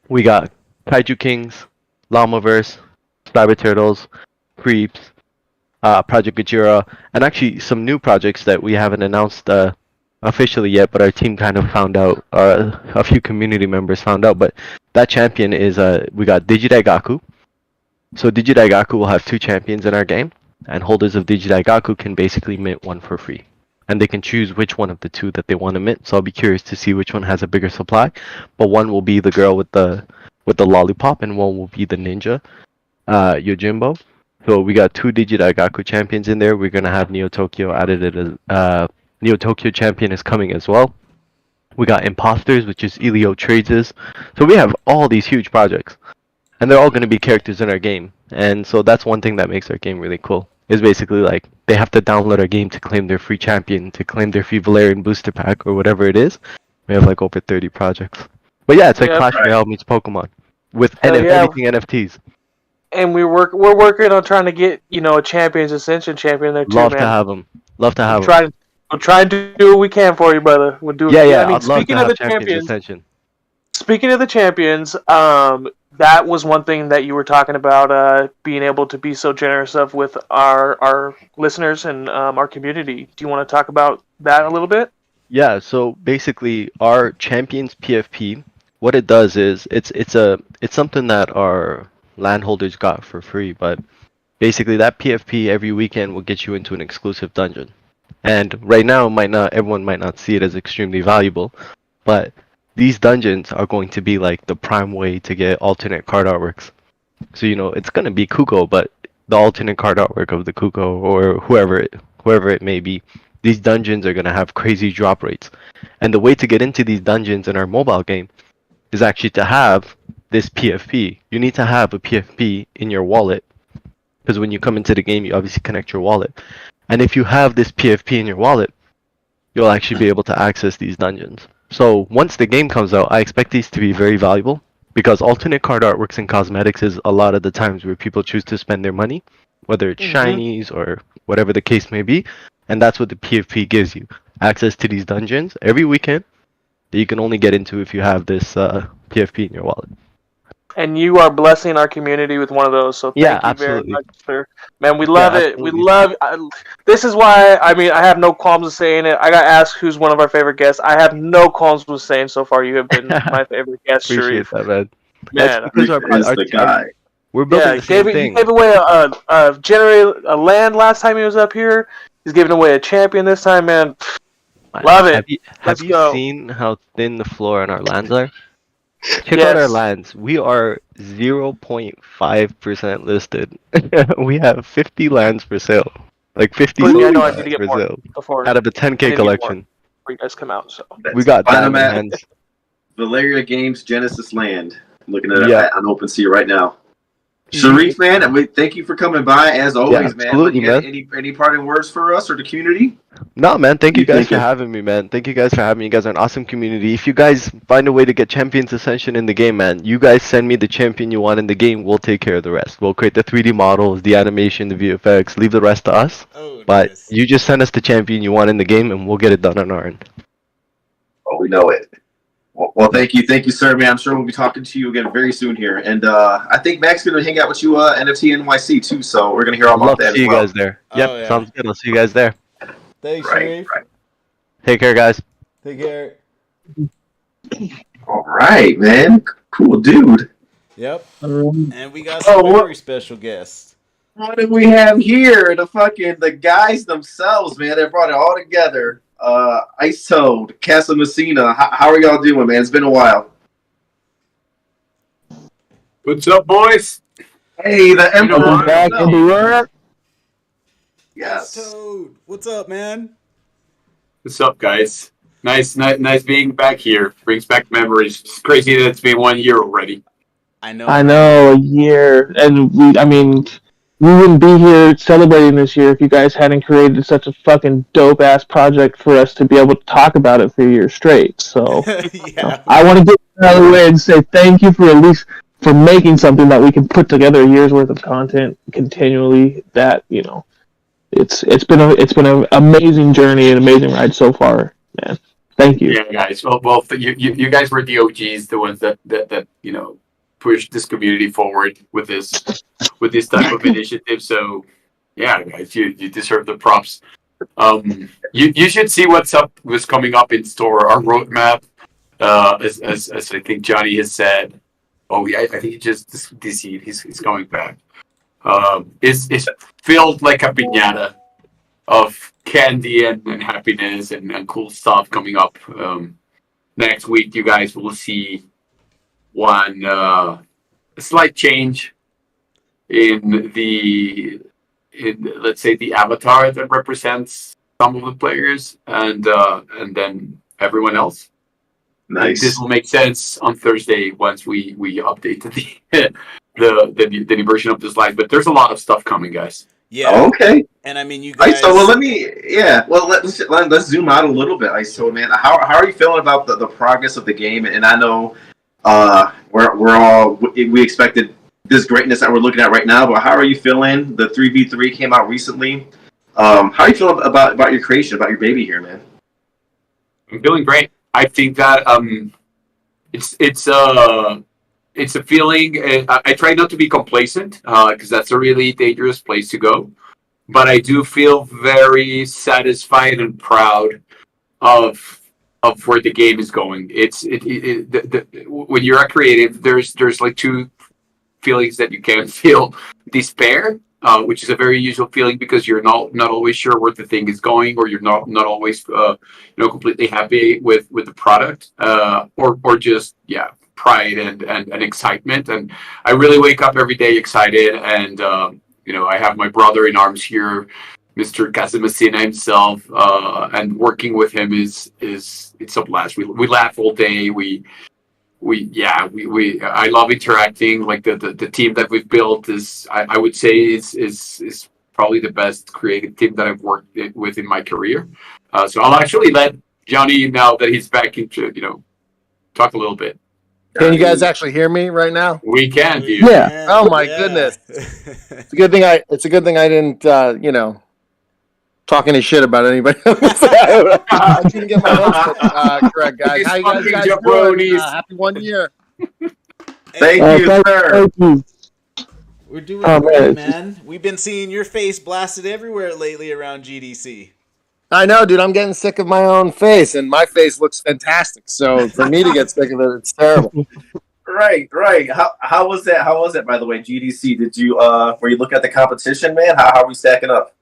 We got Kaiju Kings, Llamaverse, Cyber Turtles, Creeps, Project Gajira, and actually some new projects that we haven't announced officially yet, but our team kind of found out, a few community members found out. But that champion is, we got Digidaigaku. So Digidaigaku will have 2 champions in our game, and holders of Digidaigaku can basically mint one for free. And they can choose which one of the 2 that they want to mint. So I'll be curious to see which one has a bigger supply. But one will be the girl with the lollipop, and one will be the ninja, Yojimbo. So we got 2 Digidaigaku champions in there. We're gonna have Neo Tokyo added as Neo Tokyo champion is coming as well. We got Imposters, which is Elio Trades. So we have all these huge projects, and they're all gonna be characters in our game. And so that's one thing that makes our game really cool. Is basically like they have to download our game to claim their free champion, to claim their free Valerian booster pack, or whatever it is. We have like over 30 projects. But yeah, it's like Clash Royale meets Pokemon with everything NFTs. And we're working on trying to get a Champions Ascension champion there too, Love man. to have them. Love to have them. We'll try to do what we can for you, brother. We'll do. Yeah. I mean, I'd love speaking to of have the Champions Ascension. Speaking of the champions, that was one thing that you were talking about, being able to be so generous of with our listeners and our community. Do you want to talk about that a little bit? Yeah. So basically, our Champions PFP, what it does is it's something that our landholders got for free, but basically that PFP every weekend will get you into an exclusive dungeon. And right now, everyone might not see it as extremely valuable, but these dungeons are going to be like the prime way to get alternate card artworks. So it's gonna be Kuko, but the alternate card artwork of the Kuko or whoever it may be, these dungeons are gonna have crazy drop rates. And the way to get into these dungeons in our mobile game is actually to have this PFP. You need to have a PFP in your wallet, because when you come into the game, you obviously connect your wallet. And if you have this PFP in your wallet, you'll actually be able to access these dungeons. So once the game comes out, I expect these to be very valuable, because alternate card artworks and cosmetics is a lot of the times where people choose to spend their money, whether it's shinies or whatever the case may be. And that's what the PFP gives you, access to these dungeons every weekend that you can only get into if you have this PFP in your wallet. And you are blessing our community with one of those, so thank you very much, sir. Man, we love it. We love this is why, I have no qualms with saying it. I got asked who's one of our favorite guests. I have no qualms with saying so far you have been my favorite guest, Appreciate Sharif. that, man. Man, because our the guy. We're building the same thing. He gave away a land last time he was up here. He's giving away a champion this time, man. Love it. Have you seen how thin the floor on our lands are? Check out our lands. We are 0.5% listed. We have 50 lands for sale. Like 50 lands for sale. Out of a 10K collection. Before you guys come out, so. We got diamond hands. Valeria Games Genesis Land. I'm looking at it on OpenSea right now. Sharif, man, thank you for coming by as always, man. Absolutely, man. Any parting words for us or the community? No, man. Thank you guys for having me, man. Thank you guys for having me. You guys are an awesome community. If you guys find a way to get Champions Ascension in the game, man, you guys send me the champion you want in the game. We'll take care of the rest. We'll create the 3D models, the animation, the VFX. Leave the rest to us. But you just send us the champion you want in the game, and we'll get it done on our end. Oh, we know it. Well, thank you, sir, man. I'm sure we'll be talking to you again very soon here, and I think Mac's gonna hang out with you NFT NYC too. So we're gonna hear all about that. See you guys there. Yep, sounds good. I'll see you guys there. Thanks, Sharif. Take care, guys. Take care. All right, man. Cool dude. Yep. And we got some very special guests. What do we have here? The guys themselves, man. They brought it all together. Ice Toad, Casa Messina. How are y'all doing, man? It's been a while. What's up, boys? Hey, the Emperor back into work. Yes. Toad, what's up, man? What's up, guys? Nice being back here. Brings back memories. It's crazy that it's been 1 year already. I know, a year, and we we wouldn't be here celebrating this year if you guys hadn't created such a fucking dope ass project for us to be able to talk about it for a year straight. So Yeah. I want to get out of the way and say thank you for at least for making something that we can put together a year's worth of content continually. That it's been an amazing journey, an amazing ride so far, man. Thank you. Yeah, guys. Well, you guys were the OGs, the ones that pushed this community forward with this type of initiative. So, yeah, guys, you deserve the props. You should see what's coming up in store. Our roadmap, as I think Johnny has said. Oh yeah, I think he just DC'd. He's coming back. Is filled like a piñata of candy and happiness and cool stuff coming up. Next week, you guys will see one slight change in let's say the avatar that represents some of the players and then everyone else. Nice. This will make sense on Thursday once we update the new version of the slide. But there's a lot of stuff coming, guys. Yeah. Oh, okay. And I mean, you All guys. right, so let's zoom out a little bit, ISO man. How are you feeling about the progress of the game? And I know we expected this greatness that we're looking at right now, but how are you feeling? The 3v3 came out recently. How are you feeling about your creation, about your baby here, man? I'm feeling great. I think that it's a feeling. I try not to be complacent because that's a really dangerous place to go. But I do feel very satisfied and proud of where the game is going. When you're a creative, there's like two feelings that you can feel: despair, which is a very usual feeling because you're not always sure where the thing is going, or you're not always completely happy with the product, or just pride and excitement. And I really wake up every day excited, and I have my brother in arms here, Mr. Casamassina himself, and working with him is it's a blast. We laugh all day. I love interacting. Like the team that we've built is, I would say, is probably the best creative team that I've worked with in my career. So I'll actually let Johnny, now that he's back, into talk a little bit. Can you guys actually hear me right now? We can, dude. Yeah. Oh my goodness. It's a good thing I didn't talk any shit about anybody. I didn't get my notes correct, guys. How you guys doing? Happy 1 year. Thank you, sir. Thank you. We're doing Oh, great, man. man. We've been seeing your face blasted everywhere lately around GDC. I know, dude. I'm getting sick of my own face, and my face looks fantastic. So for me to get sick of it, it's terrible. Right. How was that? How was that, by the way, GDC? Did you were you looking at the competition, man? How are we stacking up?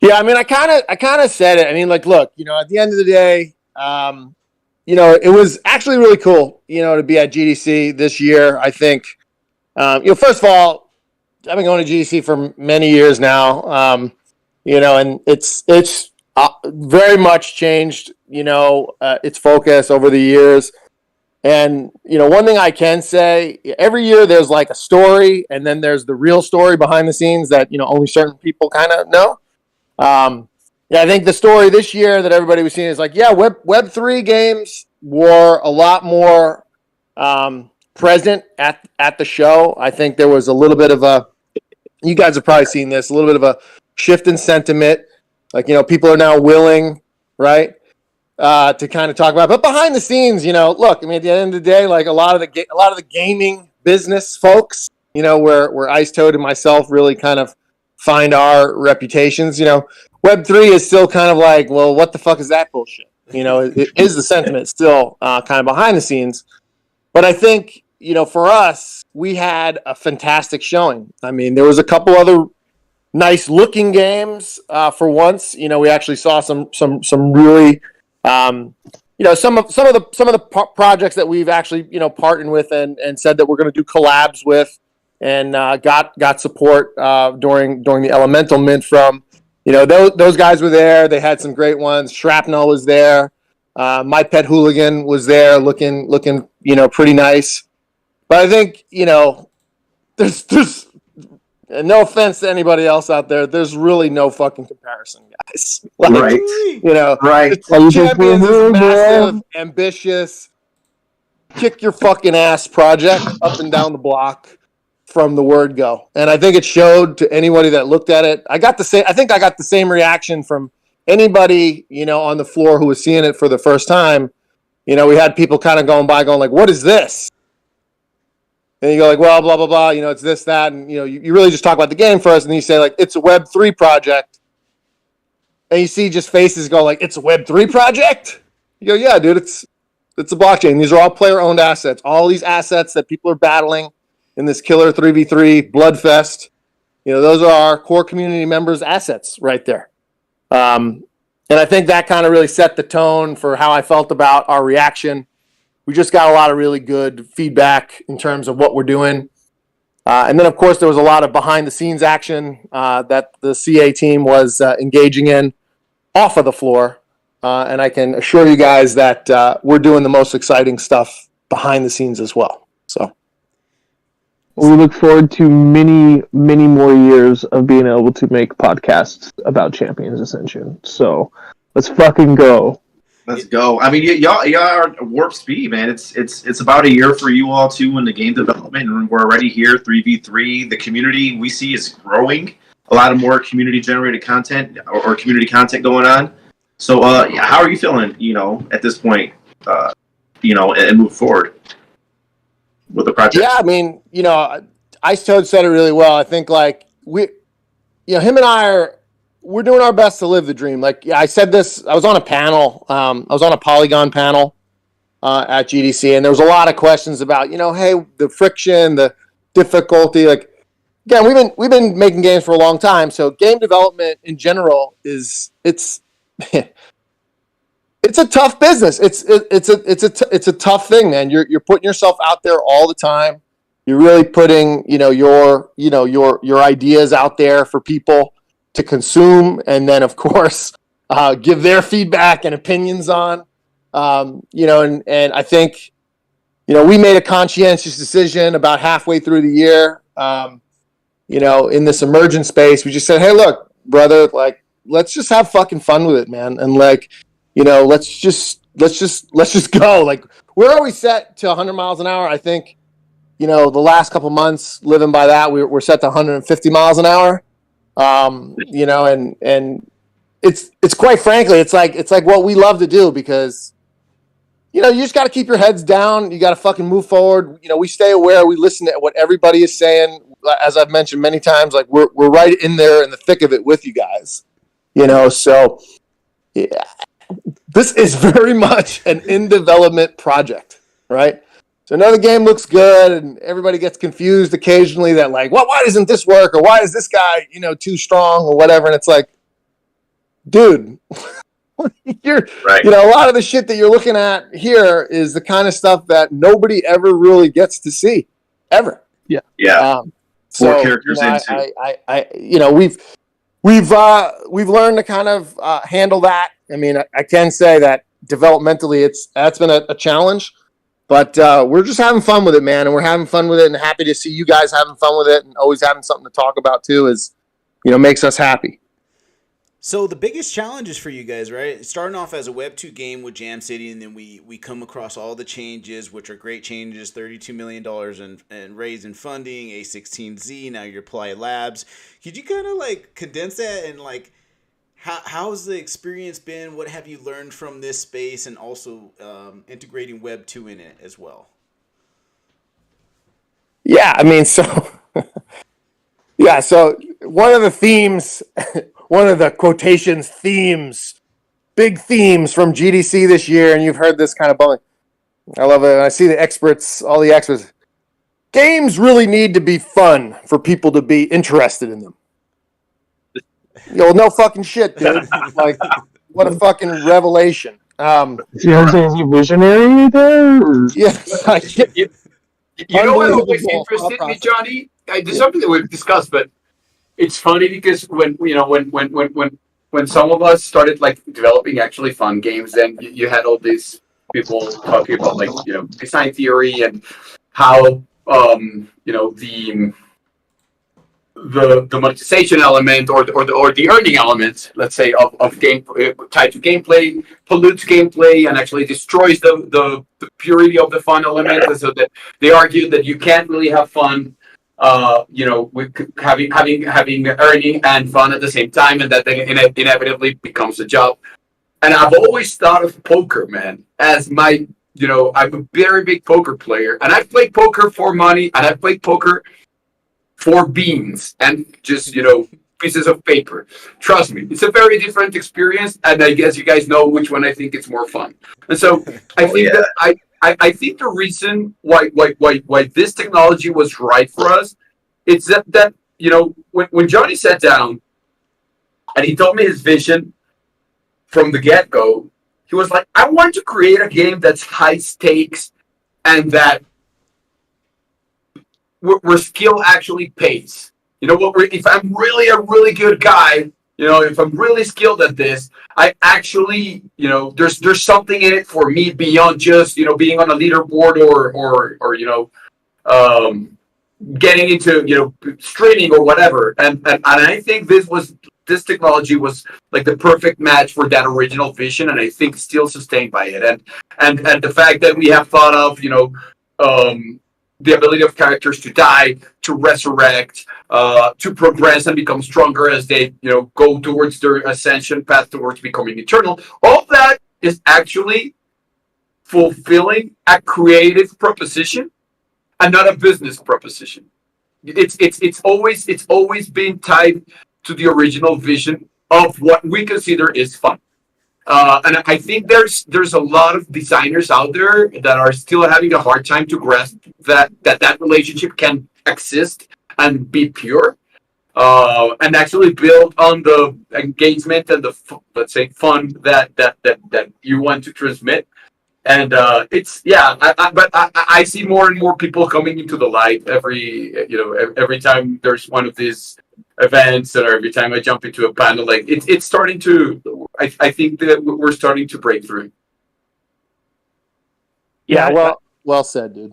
Yeah, I mean, I kind of said it. I mean, like, look, at the end of the day, it was actually really cool, to be at GDC this year. I think, first of all, I've been going to GDC for many years now, and it's very much changed, its focus over the years. And, one thing I can say, every year there's like a story, and then there's the real story behind the scenes that, only certain people kind of know. I think the story this year that everybody was seeing is like, Web3 games were a lot more present at the show. I think there was a little bit of you guys have probably seen this, a little bit of a shift in sentiment. Like, people are now willing, right, to kind of talk about it. But behind the scenes, look, I mean, at the end of the day, like a lot of the gaming business folks, where Ice Toad and myself really kind of find our reputations. Web3 is still kind of like, well, what the fuck is that bullshit? It is the sentiment still kind of behind the scenes. But I think, for us, we had a fantastic showing. I mean, there was a couple other nice looking games for once. We actually saw some really, some of the projects that we've actually, partnered with and said that we're going to do collabs with. And got support during the Elemental Mint from, those guys were there. They had some great ones. Shrapnel was there. My Pet Hooligan was there, looking pretty nice. But I think there's and no offense to anybody else out there, there's really no fucking comparison, guys. Like, Right. You know, Right. Champions is massive, ambitious, kick your fucking ass project up and down the block from the word go. And I think it showed to anybody that looked at it. I think I got the same reaction from anybody, you know, on the floor who was seeing it for the first time. You know, we had people kind of going by going like, what is this? And you go like, well, blah, blah, blah, you know, it's this, that. And, you know, you really just talk about the game first. And then you say like, it's a Web3 project. And you see just faces go like, it's a Web3 project? You go, yeah, dude, it's a blockchain. These are all player-owned assets. All these assets that people are battling in this killer 3v3 bloodfest, you know, those are our core community members' assets right there. And I think that kind of really set the tone for how I felt about our reaction. We just got a lot of really good feedback in terms of what we're doing. And then, of course, there was a lot of behind-the-scenes action that the CA team was engaging in off of the floor. And I can assure you guys that we're doing the most exciting stuff behind the scenes as well. So we look forward to many, many more years of being able to make podcasts about Champions Ascension. So let's fucking go. Let's go. I mean, y'all are at warp speed, man. It's about a year for you all too in the game development, and we're already here 3v3. The community we see is growing. A lot of more community generated content or community content going on. So, how are you feeling? You know, at this point, you know, and move forward with the project. Yeah, I mean, you know, Ice Toad said it really well. I think like him and I we're doing our best to live the dream. Like I said this, I was on a panel, I was on a Polygon panel at GDC, and there was a lot of questions about, you know, hey, the friction, the difficulty. Like, again, we've been making games for a long time, so game development in general it's a tough business. It's a tough thing, man. You're putting yourself out there all the time. You're really putting, your ideas out there for people to consume, and then of course give their feedback and opinions on. And I think, we made a conscientious decision about halfway through the year. In this emergent space, we just said, hey, look, brother, like, let's just have fucking fun with it, man, and like, let's just go. Like, we're always set to 100 miles an hour. I think, the last couple months living by that, we're set to 150 miles an hour. And it's quite frankly, it's like what we love to do, because, you just got to keep your heads down. You got to fucking move forward. We stay aware. We listen to what everybody is saying. As I've mentioned many times, like we're right in there in the thick of it with you guys, so yeah, this is very much an in development project, right? So another game looks good, and everybody gets confused occasionally that like, why doesn't this work? Or why is this guy, too strong or whatever? And it's like, dude, you're right. A lot of the shit that you're looking at here is the kind of stuff that nobody ever really gets to see, ever. Yeah. Yeah. Four characters we've learned to kind of handle that. I mean, I can say that developmentally, that's been a challenge. But we're just having fun with it, man, and we're having fun with it, and happy to see you guys having fun with it, and always having something to talk about too is, makes us happy. So the biggest challenges for you guys, right? Starting off as a Web 2 game with Jam City, and then we come across all the changes, which are great changes: $32 million in raise in funding, A16Z. Now you're Apply Labs. Could you kind of like condense that and like? How's the experience been? What have you learned from this space, and also integrating Web 2 in it as well? Yeah, I mean, so one of the themes, one of the quotations themes, big themes from GDC this year, and you've heard this kind of bubbling. I love it. I see the experts, all the experts. Games really need to be fun for people to be interested in them. No fucking shit, dude. Like, what a fucking revelation. Is he visionary there? Yeah. You know what always interested me, Johnny? There's something that we've discussed, but it's funny because when some of us started like developing actually fun games, then you had all these people talking about like design theory and how the monetization element or the earning element, let's say, of game tied to gameplay, pollutes gameplay and actually destroys the purity of the fun element. And so that they argue that you can't really have fun, with having earning and fun at the same time, and that then inevitably becomes a job. And I've always thought of poker, man, as my, I'm a very big poker player, and I've played poker for money, and I've played poker for beans and just, pieces of paper. Trust me, it's a very different experience, and I guess you guys know which one I think it's more fun. And so I think that I think the reason why this technology was right for us, it's that when Johnny sat down and he told me his vision from the get-go, he was like, I want to create a game that's high stakes and that where skill actually pays. If I'm really a really good guy, if I'm really skilled at this, I actually, there's something in it for me beyond just, being on a leaderboard or getting into, streaming or whatever. And I think this technology was like the perfect match for that original vision, and I think still sustained by it. And the fact that we have thought of, the ability of characters to die, to resurrect, to progress and become stronger as they, go towards their ascension path towards becoming eternal. All that is actually fulfilling a creative proposition and not a business proposition. It's always been tied to the original vision of what we consider is fun. And I think there's a lot of designers out there that are still having a hard time to grasp that relationship can exist and be pure, and actually build on the engagement and the let's say fun that you want to transmit. And I see more and more people coming into the light every time there's one of these events, or every time I jump into a panel. Like it's starting to. I think that we're starting to break through. Yeah, well said, dude.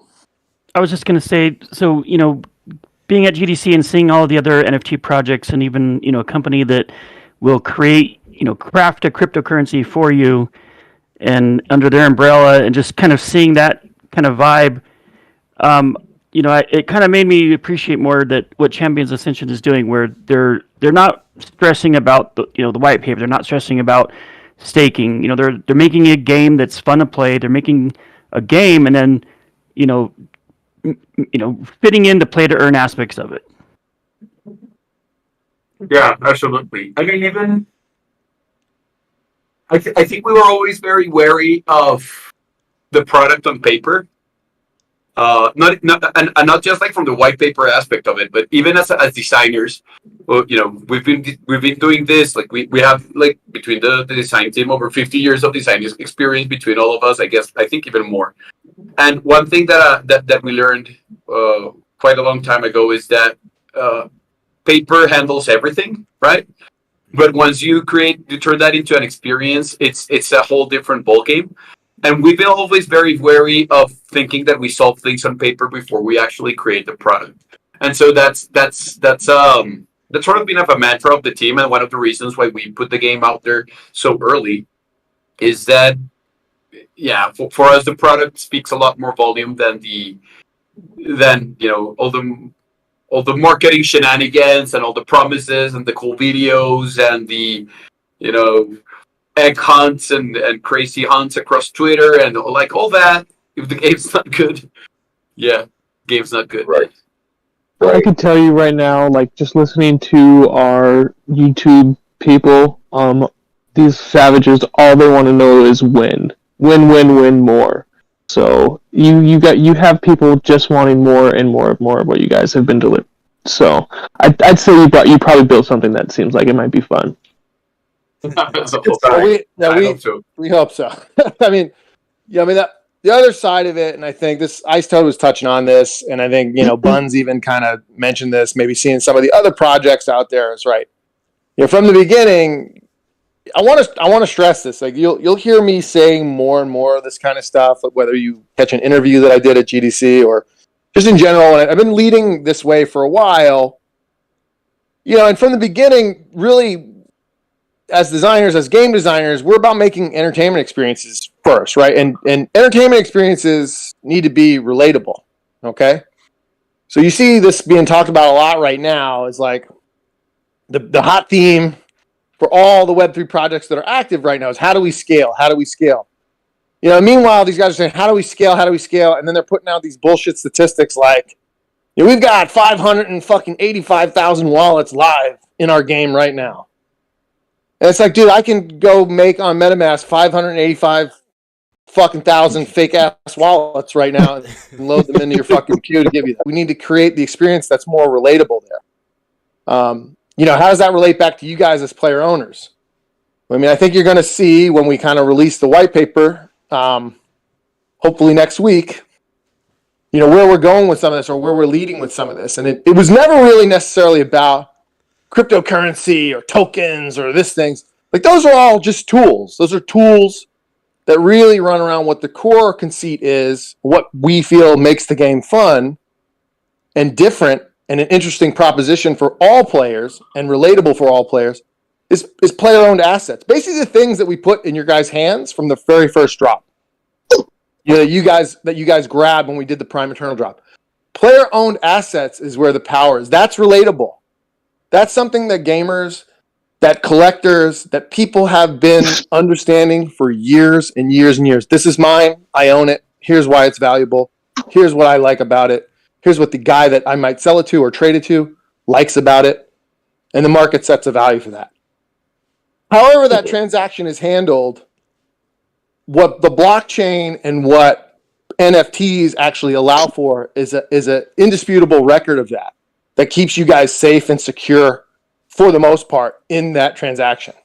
I was just going to say, so, being at GDC and seeing all the other NFT projects, and even, a company that will create, craft a cryptocurrency for you and under their umbrella, and just kind of seeing that kind of vibe, it kind of made me appreciate more that what Champions Ascension is doing, where they're not stressing about the white paper, they're not stressing about staking. They're making a game that's fun to play. They're making a game, and then fitting in the play to earn aspects of it. Yeah, absolutely. I mean, even I think we were always very wary of the product on paper. Not just like from the white paper aspect of it, but even as designers, we've been doing this. Like we have like between the design team over 50 years of design experience between all of us. I think even more. And one thing that we learned quite a long time ago is that paper handles everything, right? But once you turn that into an experience, it's a whole different ballgame. And we've been always very wary of thinking that we solve things on paper before we actually create the product. And so that's sort of been a mantra of the team, and one of the reasons why we put the game out there so early is that, for us the product speaks a lot more volume than all the marketing shenanigans and all the promises and the cool videos and the egg hunts and crazy hunts across Twitter and like all that. If the game's not good, game's not good. Right. I can tell you right now, like just listening to our YouTube people, these savages, all they want to know is win more. So you have people just wanting more and more of what you guys have been delivering. So I'd say you probably built something that seems like it might be fun. We hope so. I mean, the other side of it, and I think this Ice Toad was touching on this, and I think Buns even kind of mentioned this. Maybe seeing some of the other projects out there is right. From the beginning, I want to stress this. Like you'll hear me saying more and more of this kind of stuff. Like whether you catch an interview that I did at GDC or just in general, and I've been leading this way for a while. and from the beginning, really, as designers, as game designers, we're about making entertainment experiences first, right? And entertainment experiences need to be relatable, okay? So you see this being talked about a lot right now is like the hot theme for all the Web3 projects that are active right now is how do we scale? How do we scale? Meanwhile, these guys are saying, how do we scale? How do we scale? And then they're putting out these bullshit statistics like, we've got 585,000 wallets live in our game right now. And it's like, dude, I can go make on MetaMask 585,000 fake ass wallets right now and load them into your fucking computer to give you that. We need to create the experience that's more relatable there. How does that relate back to you guys as player owners? I mean, I think you're going to see when we kind of release the white paper, hopefully next week, where we're going with some of this or where we're leading with some of this. And it was never really necessarily about cryptocurrency or tokens or this things. Like, those are all just tools. Those are tools that really run around what the core conceit is, what we feel makes the game fun and different and an interesting proposition for all players and relatable for all players is player-owned assets. Basically the things that we put in your guys' hands from the very first drop. That you guys grabbed when we did the Prime Eternal drop. Player-owned assets is where the power is. That's relatable. That's something that gamers, that collectors, that people have been understanding for years and years and years. This is mine. I own it. Here's why it's valuable. Here's what I like about it. Here's what the guy that I might sell it to or trade it to likes about it. And the market sets a value for that. However that transaction is handled, what the blockchain and what NFTs actually allow for is an indisputable record of that keeps you guys safe and secure for the most part in that transaction.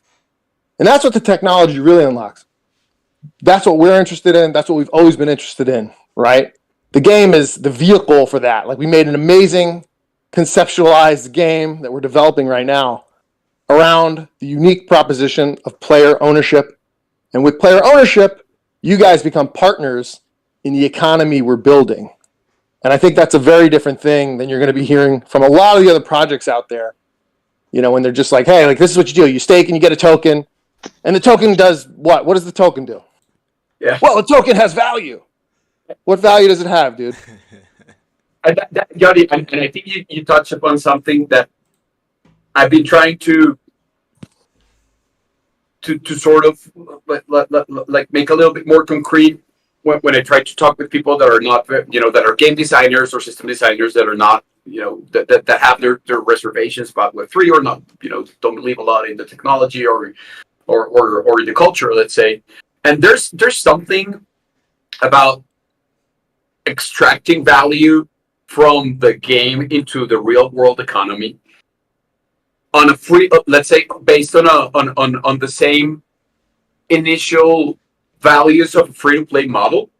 And that's what the technology really unlocks. That's what we're interested in. That's what we've always been interested in, right? The game is the vehicle for that. Like, we made an amazing conceptualized game that we're developing right now around the unique proposition of player ownership. And with player ownership, you guys become partners in the economy we're building. And I think that's a very different thing than you're going to be hearing from a lot of the other projects out there. When they're just like, hey, like, this is what you do. You stake and you get a token. And the token does what? What does the token do? Yeah. Well, the token has value. What value does it have, dude? Yadi, and I think you touched upon something that I've been trying to sort of like make a little bit more concrete when I try to talk with people that are not, that are game designers or system designers that are not, that have their reservations about Web3 or not, don't believe a lot in the technology or the culture, let's say. And there's something about extracting value from the game into the real world economy on a free, let's say, based on the same initial values of a free-to-play model,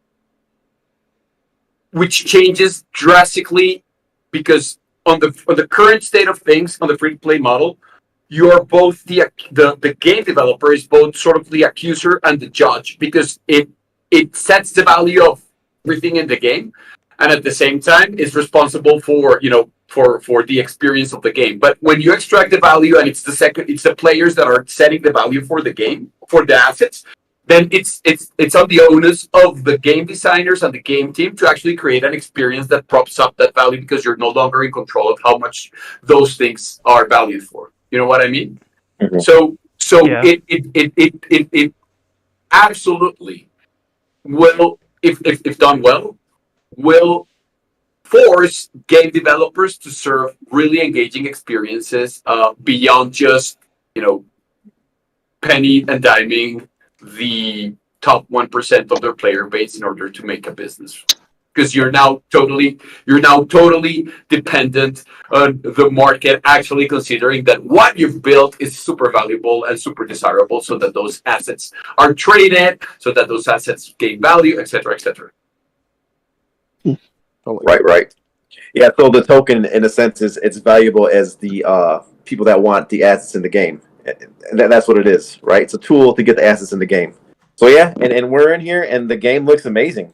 which changes drastically because on the current state of things on the free-to-play model, you are both the game developer is both sort of the accuser and the judge, because it sets the value of everything in the game, and at the same time is responsible for for the experience of the game. But when you extract the value and it's the players that are setting the value for the game, for the assets, then it's on the onus of the game designers and the game team to actually create an experience that props up that value, because you're no longer in control of how much those things are valued for. You know what I mean? Mm-hmm. So Yeah. it absolutely will, if done well, will force game developers to serve really engaging experiences beyond just penny and diming the top 1% of their player base in order to make a business, because you're now totally dependent on the market actually considering that what you've built is super valuable and super desirable, so that those assets are traded, so that those assets gain value, etc., etc. Right. Yeah, so the token, in a sense, is it's valuable as the people that want the assets in the game. And that's what it is, right? It's a tool to get the assets in the game. So yeah, and we're in here, and the game looks amazing.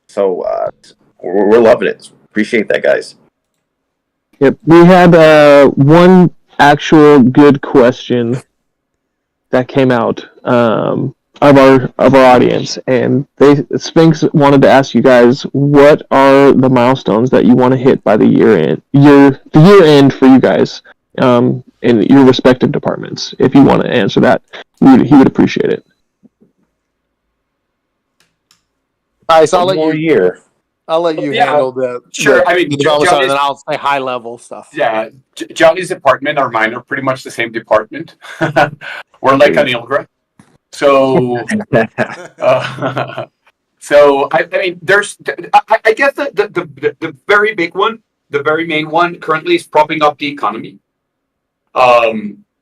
So we're loving it. Appreciate that, guys. Yep. We had one actual good question that came out of our audience, and Sphinx wanted to ask you guys, what are the milestones that you want to hit by the year end for you guys in your respective departments? If you want to answer that, he would appreciate it. All right, so I'll One more let you. year. I'll let you Yeah, handle the sure. the- I mean, the development John side, and is- then I'll say high level stuff. Yeah, Johnny's department or mine are pretty much the same department. We're like an ILGRA. So, so I mean, there's, I guess the very big one, the very main one currently is propping up the economy.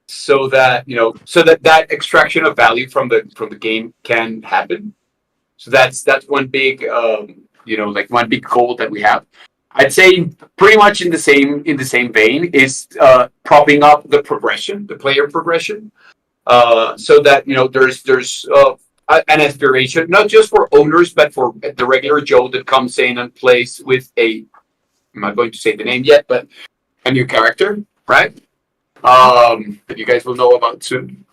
So that, you know, so that extraction of value from the game can happen. So that's one big, you know, like one big goal that we have. I'd say pretty much in the same vein is propping up the progression, the player progression, so that, you know, there's an aspiration not just for owners but for the regular Joe that comes in and plays with I'm not going to say the name yet, but a new character, right? That you guys will know about soon.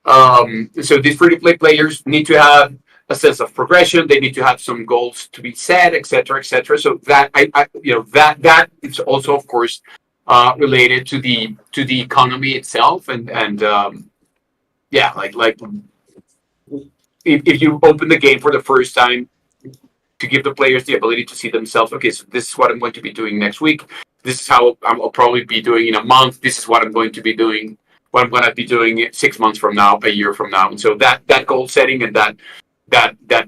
So these free-to-play players need to have a sense of progression. They need to have some goals to be set, etc., etc. So that I you know, that is also, of course, related to the economy itself, and yeah, like if you open the game for the first time, to give the players the ability to see themselves. Okay, so this is what I'm going to be doing next week. This is how I'll probably be doing in a month. This is what I'm going to be doing. What I'm going to be doing 6 months from now, a year from now. And so that goal setting and that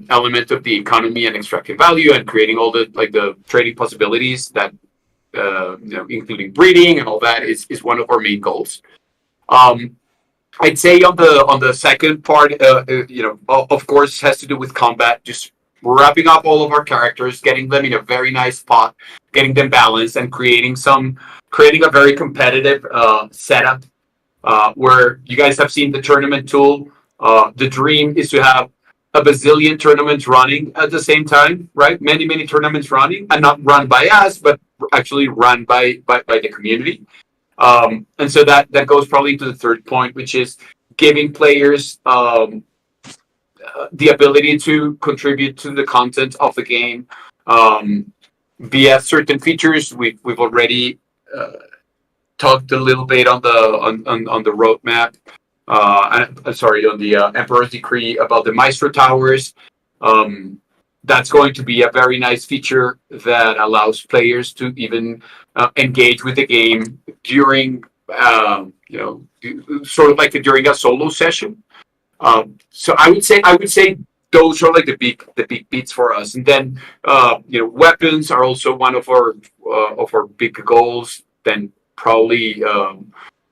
element of the economy and extracting value and creating all the trading possibilities that you know, including breeding and all that is one of our main goals. I'd say on the second part, you know, of course, has to do with combat. Just wrapping up all of our characters, getting them in a very nice spot, getting them balanced, and creating a very competitive setup where you guys have seen the tournament tool. The dream is to have a bazillion tournaments running at the same time, right? Many tournaments running, and not run by us, but actually run by the community. And so that goes probably to the third point, which is giving players the ability to contribute to the content of the game via certain features. We've already talked a little bit on the roadmap. Sorry, on the Emperor's Decree about the Maestro Towers. That's going to be a very nice feature that allows players to even engage with the game during, you know, sort of like during a solo session. So I would say those are like the big beats for us. And then you know, weapons are also one of our big goals. Then probably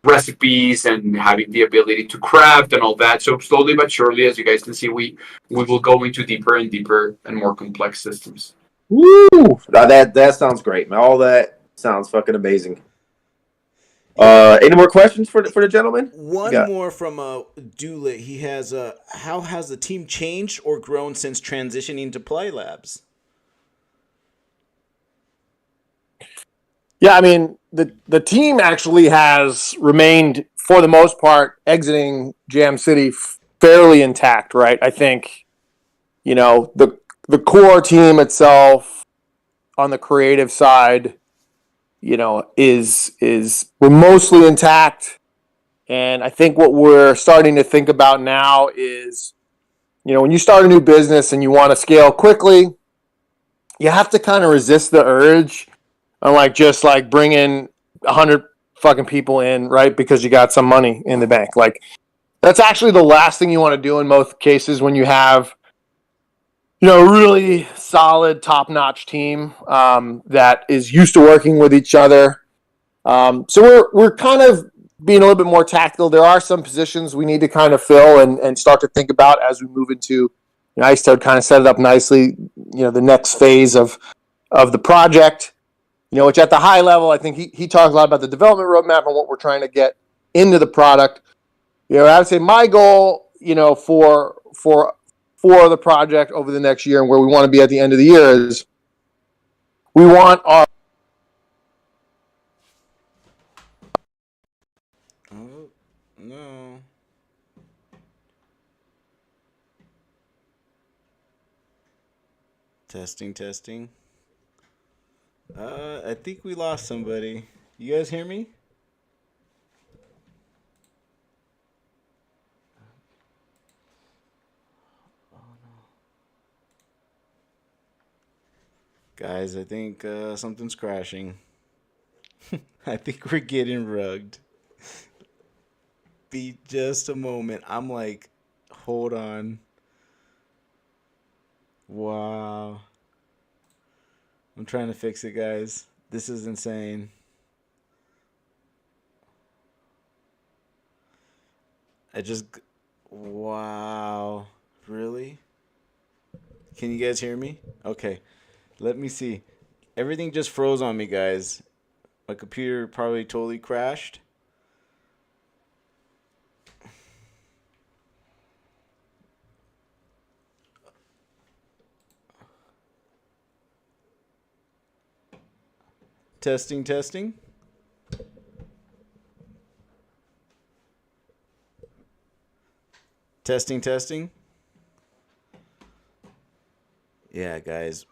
recipes and having the ability to craft and all that. So slowly but surely, as you guys can see, we will go into deeper and deeper and more complex systems. Woo! That sounds great, man. All that sounds fucking amazing. Any more questions for the gentleman? One more from Doolett. He has how has the team changed or grown since transitioning to Play Labs? Yeah, I mean, the team actually has remained, for the most part, exiting Jam City fairly intact, right? I think, you know, the core team itself on the creative side, you know, is we're mostly intact. And I think what we're starting to think about now is, you know, when you start a new business and you want to scale quickly, you have to kind of resist the urge. Unlike just like bringing 100 fucking people in, right? Because you got some money in the bank. Like, that's actually the last thing you want to do in most cases when you have, you know, a really solid, top-notch team that is used to working with each other. So we're kind of being a little bit more tactical. There are some positions we need to kind of fill and start to think about as we move into, you know, Icetoad kind of set it up nicely, you know, the next phase of the project. You know, which at the high level, I think he talked a lot about the development roadmap and what we're trying to get into the product. You know, I would say my goal, you know, for the project over the next year and where we want to be at the end of the year is we want our no. Testing, testing. I think we lost somebody. You guys hear me? Guys, I think something's crashing. I think we're getting rugged. Be just a moment. I'm like, hold on. Wow. I'm trying to fix it, guys. This is insane. Wow. Really? Can you guys hear me? Okay. Let me see. Everything just froze on me, guys. My computer probably totally crashed. Testing, testing. Testing, testing. Yeah, guys.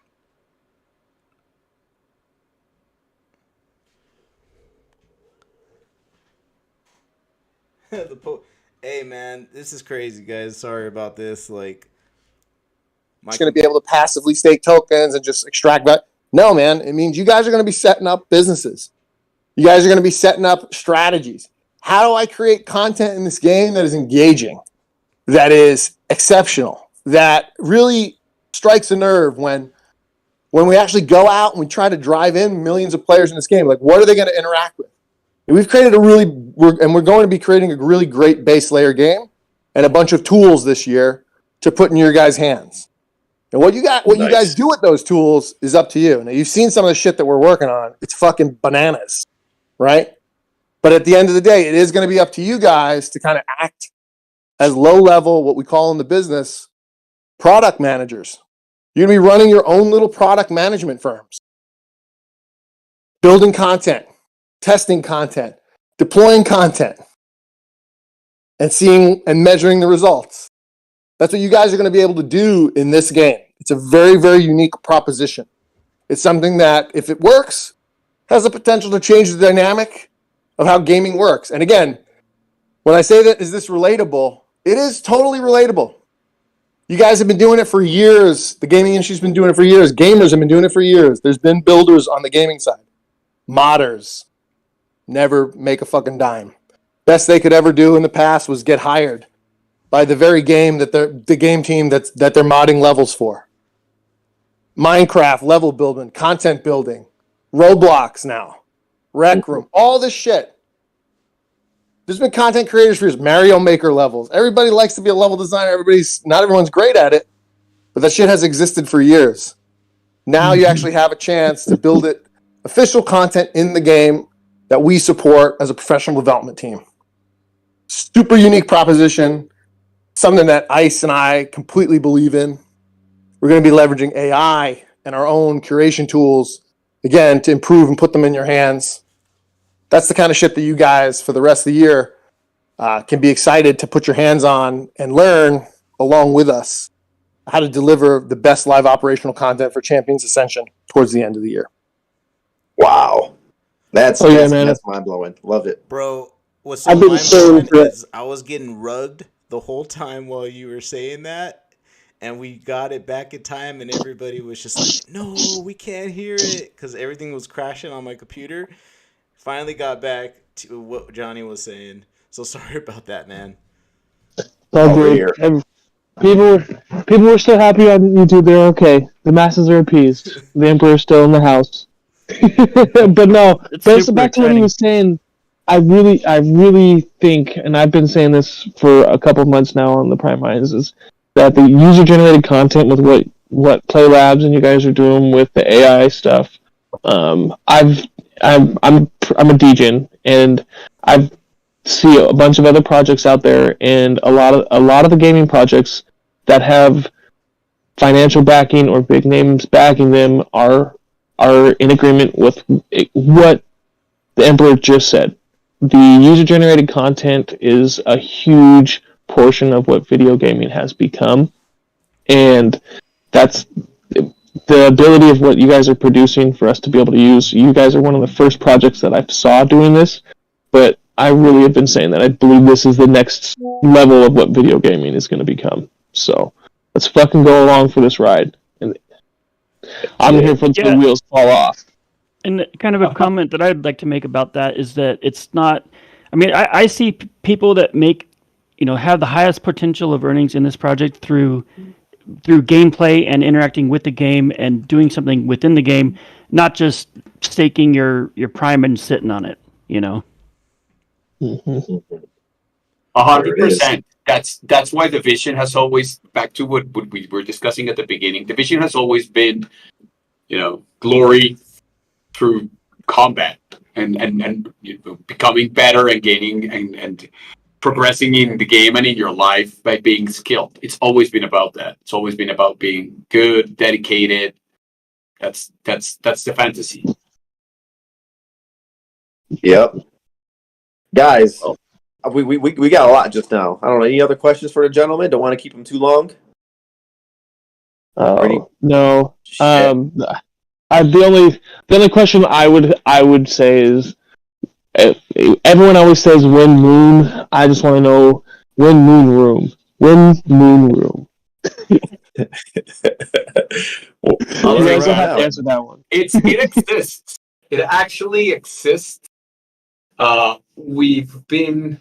Hey, man, this is crazy, guys. Sorry about this. Like, It's going to be able to passively stake tokens and just extract that. No, man. It means you guys are going to be setting up businesses. You guys are going to be setting up strategies. How do I create content in this game that is engaging, that is exceptional, that really strikes a nerve when we actually go out and we try to drive in millions of players in this game? Like, what are they going to interact with? And we've created we're going to be creating a really great base layer game and a bunch of tools this year to put in your guys' hands. And what you guys do with those tools is up to you. Now, you've seen some of the shit that we're working on. It's fucking bananas, right? But at the end of the day, it is going to be up to you guys to kind of act as low level, what we call in the business, product managers. You're going to be running your own little product management firms, building content, testing content, deploying content, and seeing and measuring the results. That's what you guys are going to be able to do in this game. It's a very, very unique proposition. It's something that, if it works, has the potential to change the dynamic of how gaming works. And again, when I say that, is this relatable? It is totally relatable. You guys have been doing it for years. The gaming industry's been doing it for years. Gamers have been doing it for years. There's been builders on the gaming side. Modders never make a fucking dime. Best they could ever do in the past was get hired by the very game that the game team that they're modding levels for. Minecraft, level building, content building, Roblox now, Rec Room, all this shit. There's been content creators for years, Mario Maker levels. Everybody likes to be a level designer. Not everyone's great at it, but that shit has existed for years. Now you actually have a chance to build it, official content in the game that we support as a professional development team. Super unique proposition. Something that ICE and I completely believe in. We're going to be leveraging AI and our own curation tools, again, to improve and put them in your hands. That's the kind of shit that you guys, for the rest of the year, can be excited to put your hands on and learn along with us how to deliver the best live operational content for Champions Ascension towards the end of the year. Wow. That's mind-blowing. Love it. Bro, what's so mind-blowing is I was getting rugged the whole time while you were saying that, and we got it back in time, and everybody was just like, no, we can't hear it, because everything was crashing on my computer. Finally got back to what Johnny was saying, so sorry about that, man. People were still happy on YouTube. They're okay. The masses are appeased. The Emperor's still in the house. But no, but back to what he was saying, I really think, and I've been saying this for a couple of months now on the Prime Minds, is that the user-generated content with what Play Labs and you guys are doing with the AI stuff. I'm a DJ, and I see a bunch of other projects out there, and a lot of the gaming projects that have financial backing or big names backing them are in agreement with what the Emperor just said. the user-generated content is a huge portion of what video gaming has become, and that's the ability of what you guys are producing for us to be able to use. You guys are one of the first projects that I saw doing this, but I really have been saying that I believe this is the next level of what video gaming is going to become. So let's fucking go along for this ride. And I'm here for the wheels fall off. And kind of a comment that I'd like to make about that is that it's not. I mean, I see people that make, have the highest potential of earnings in this project through gameplay and interacting with the game and doing something within the game, not just staking your prime and sitting on it. 100%. That's why the vision has always, back to what we were discussing at the beginning, the vision has always been, glory through combat and becoming better and gaining and progressing in the game and in your life by being skilled. It's always been about that. It's always been about being good, dedicated. That's the fantasy. Yep. Guys, we got a lot just now. I don't know. Any other questions for the gentleman? Don't want to keep them too long. No. The only question I would say is, everyone always says when moon. I just want to know when moon room. When moon room. You guys don't have to answer that one. It exists. It actually exists. We've been.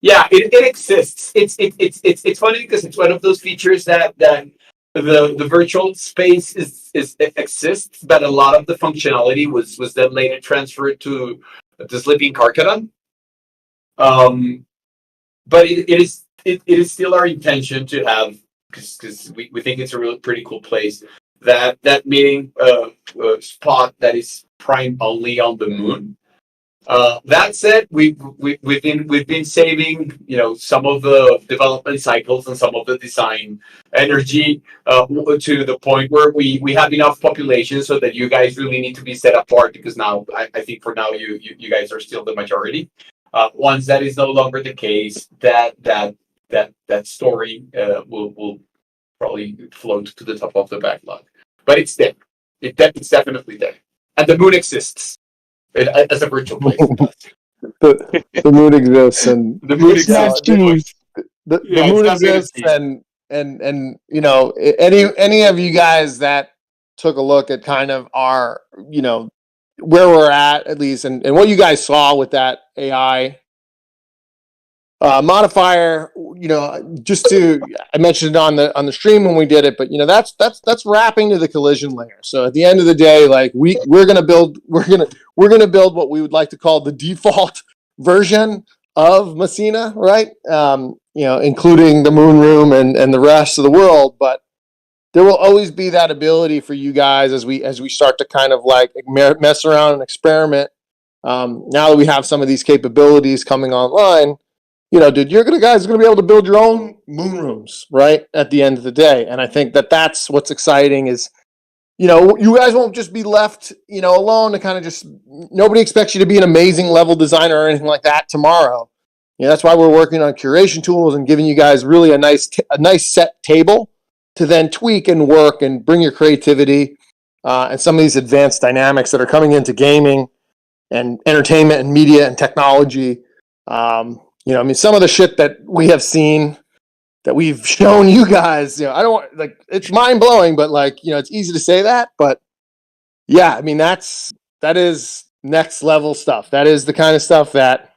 Yeah, it exists. It's funny because it's one of those features that the virtual space exists, but a lot of the functionality was then later transferred to the Sleeping Karkadan. But it is still our intention to have, because we think it's a really pretty cool place, that meeting spot that is prime only on the moon. That said, we've been saving some of the development cycles and some of the design energy to the point where we have enough population so that you guys really need to be set apart, because now I think for now you guys are still the majority. Once that is no longer the case, that story will probably float to the top of the backlog. But it's there. It's definitely there, and the moon exists. As a virtual place. The moon exists, and the moon exists. The moon exists, and any of you guys that took a look at kind of our where we're at least, and what you guys saw with that AI modifier, just I mentioned it on the stream when we did it, but that's wrapping to the collision layer. So at the end of the day, like we're gonna build what we would like to call the default version of Messina, right? Including the moon room and the rest of the world, but there will always be that ability for you guys as we start to kind of like mess around and experiment. Now that we have some of these capabilities coming online, dude, you're guys are gonna be able to build your own moon rooms, right? At the end of the day, and I think that's what's exciting is, you guys won't just be left, alone to kind of just. Nobody expects you to be an amazing level designer or anything like that tomorrow. That's why we're working on curation tools and giving you guys really a nice set table to then tweak and work and bring your creativity and some of these advanced dynamics that are coming into gaming and entertainment and media and technology. Some of the shit that we have seen, that we've shown you guys, I don't want, it's mind blowing, but it's easy to say that, but yeah, that is next level stuff. That is the kind of stuff that,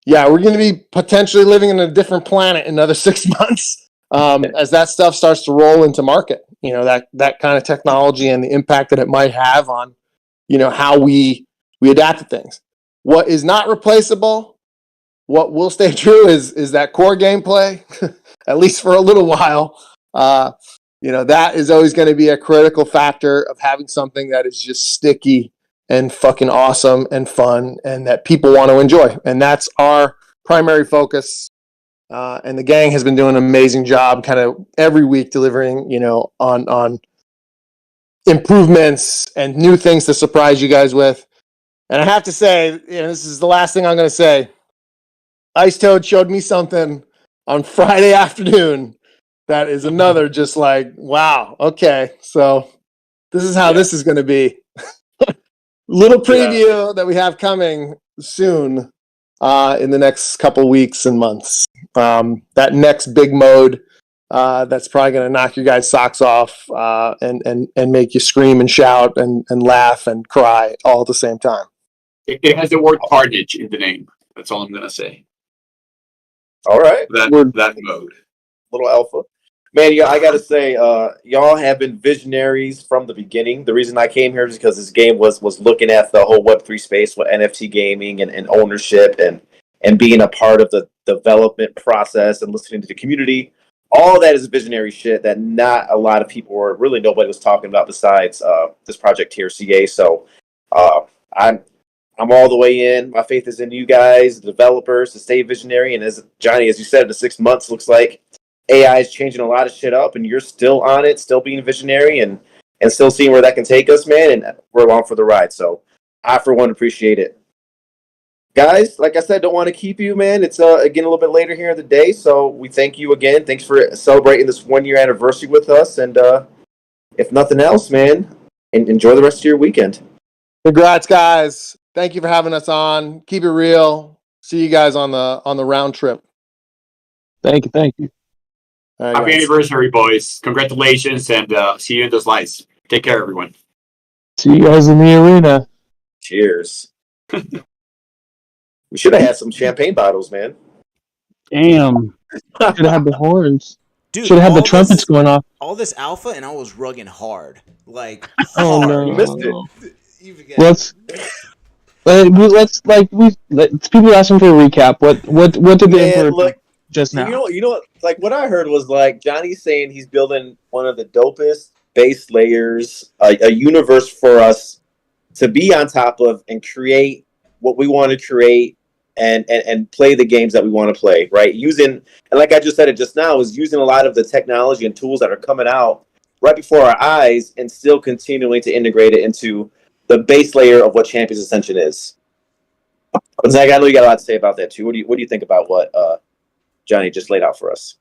we're going to be potentially living in a different planet in another 6 months as that stuff starts to roll into market. That kind of technology and the impact that it might have on, how we adapt to things. What is not replaceable, what will stay true is that core gameplay, at least for a little while. That is always going to be a critical factor of having something that is just sticky and fucking awesome and fun and that people want to enjoy. And that's our primary focus. And the gang has been doing an amazing job kind of every week delivering, on improvements and new things to surprise you guys with. And I have to say, this is the last thing I'm going to say. Ice Toad showed me something on Friday afternoon that is another just like, wow, okay. So this is how this is going to be. Little preview that we have coming soon in the next couple weeks and months. That next big mode that's probably going to knock your guys' socks off and make you scream and shout and laugh and cry all at the same time. It has the word carnage in the name. That's all I'm going to say. All right. That mode. Little alpha. Man, yeah, I got to say, y'all have been visionaries from the beginning. The reason I came here is because this game was looking at the whole Web3 space with NFT gaming and ownership and being a part of the development process and listening to the community. All that is visionary shit that not a lot of people or really nobody was talking about besides this project here, CA. So I'm all the way in. My faith is in you guys, the developers, to stay visionary. And as Johnny, as you said, the 6 months looks like AI is changing a lot of shit up, and you're still on it, still being visionary, and still seeing where that can take us, man. And we're along for the ride. So I, for one, appreciate it. Guys, like I said, don't want to keep you, man. It's again a little bit later here in the day, so we thank you again. Thanks for celebrating this 1 year anniversary with us, and if nothing else, man, enjoy the rest of your weekend. Congrats, guys! Thank you for having us on. Keep it real. See you guys on the round trip. Thank you. All right, Happy guys. anniversary, boys! Congratulations, and see you in the slides. Take care, everyone. See you guys in the arena. Cheers. We should have had some champagne bottles, man. Damn. Should have had the horns. Dude, Should have had the all trumpets this- going off. All this alpha, and I was rugging hard. Like, Oh hard. no! You missed it. You forget. Let's people asking for a recap. What did the Man, Emperor look, do just now? you know, like what I heard was like Johnny's saying he's building one of the dopest base layers, a universe for us to be on top of and create what we want to create and play the games that we want to play, right? Using, and like I just said it just now, is using a lot of the technology and tools that are coming out right before our eyes and still continuing to integrate it into the base layer of what Champions Ascension is. Zach, I know you got a lot to say about that too. What do you think about what Johnny just laid out for us?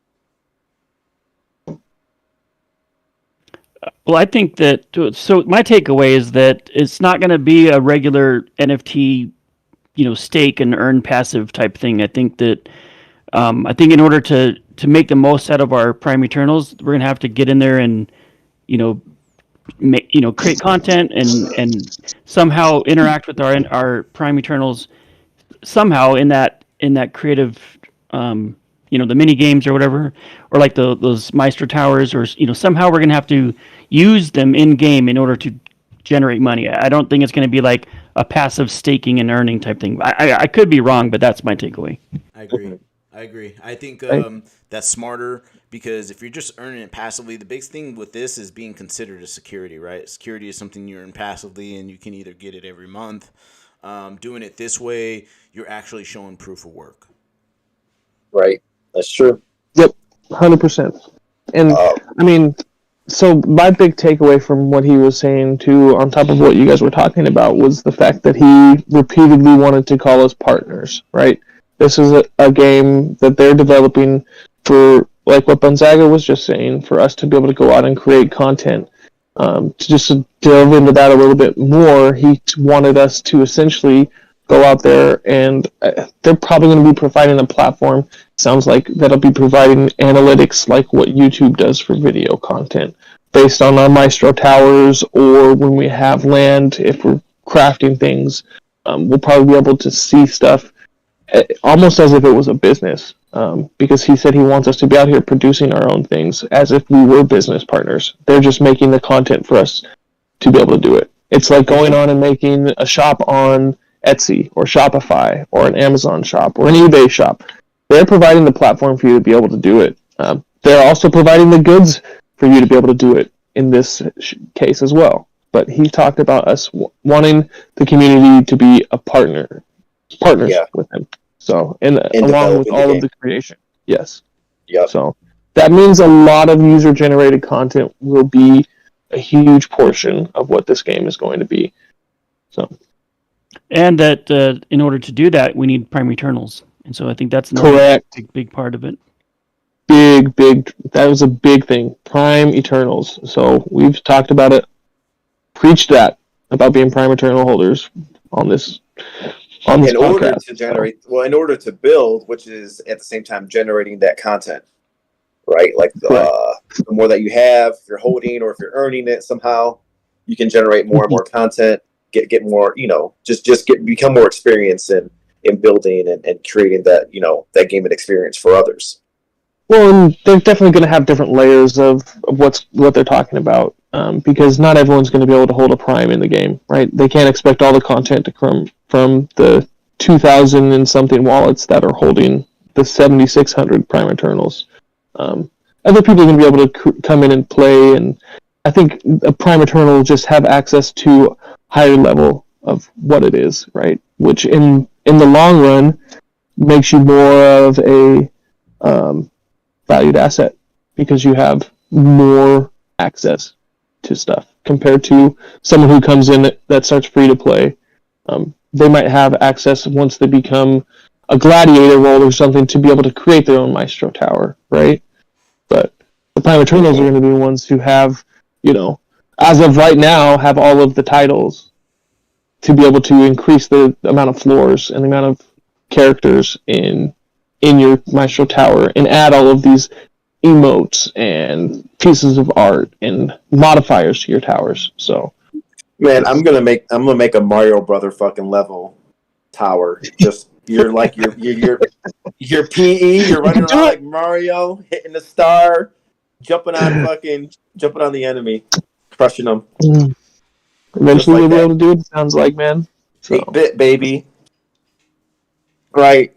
Well, I think that, so my takeaway is that it's not going to be a regular NFT, stake and earn passive type thing. I think that, in order to make the most out of our Prime Eternals, we're going to have to get in there and, create content and somehow interact with our Prime Eternals somehow in that creative, the mini games or whatever, or like those Maestro Towers, or somehow we're gonna have to use them in game in order to generate money. I don't think it's gonna be like a passive staking and earning type thing. I could be wrong, but that's my takeaway. I agree. I think that's smarter, because if you're just earning it passively, the big thing with this is being considered a security, right? Security is something you earn passively, and you can either get it every month. Doing it this way, you're actually showing proof of work. Right. That's true. Yep, 100%. And so my big takeaway from what he was saying too, on top of what you guys were talking about, was the fact that he repeatedly wanted to call us partners, right? This is a game that they're developing for, like what Gonzaga was just saying, for us to be able to go out and create content. To delve into that a little bit more, he wanted us to essentially go out there, and they're probably going to be providing a platform, sounds like, that'll be providing analytics like what YouTube does for video content, based on our Maestro Towers, or when we have land, if we're crafting things, we'll probably be able to see stuff almost as if it was a business, because he said he wants us to be out here producing our own things as if we were business partners. They're just making the content for us to be able to do it. It's like going on and making a shop on Etsy or Shopify or an Amazon shop or an eBay shop. They're providing the platform for you to be able to do it. They're also providing the goods for you to be able to do it in this case as well. But he talked about us wanting the community to be a partners with him. So, and along with all of the creation. Yes. Yeah. So that means a lot of user-generated content will be a huge portion of what this game is going to be. So. And that in order to do that, we need Prime Eternals, and so I think that's another Correct. big part of it. Big. That was a big thing. Prime Eternals. So we've talked about it. Preached that about being Prime Eternal holders on this In order podcast. to generate, well, in order to build, which is at the same time generating that content, right? Like the more that you have, if you're holding or if you're earning it somehow, you can generate more and more content. Get more, become more experienced in building and creating that that gaming experience for others. Well, and they're definitely going to have different layers of what they're talking about, because not everyone's going to be able to hold a Prime in the game, right? They can't expect all the content to come from the 2,000 and something wallets that are holding the 7,600 Prime Eternals. Other people are going to be able to come in and play, and I think a Prime Eternal will just have access to higher level of what it is, right? Which in the long run makes you more of a valued asset because you have more access to stuff compared to someone who comes in that starts free to play. They might have access once they become a gladiator role or something to be able to create their own Maestro Tower, right? But the Prime Eternals are going to be the ones who have, as of right now, have all of the titles to be able to increase the amount of floors and the amount of characters in your Maestro Tower and add all of these emotes and pieces of art and modifiers to your towers. So, man, I'm gonna make a Mario Brother fucking level tower. Just you're like your PE. You're running around like Mario, hitting the star, jumping on the enemy, crushing them. Eventually, we'll be able to do it. Sounds like, man. 8-bit baby. Right.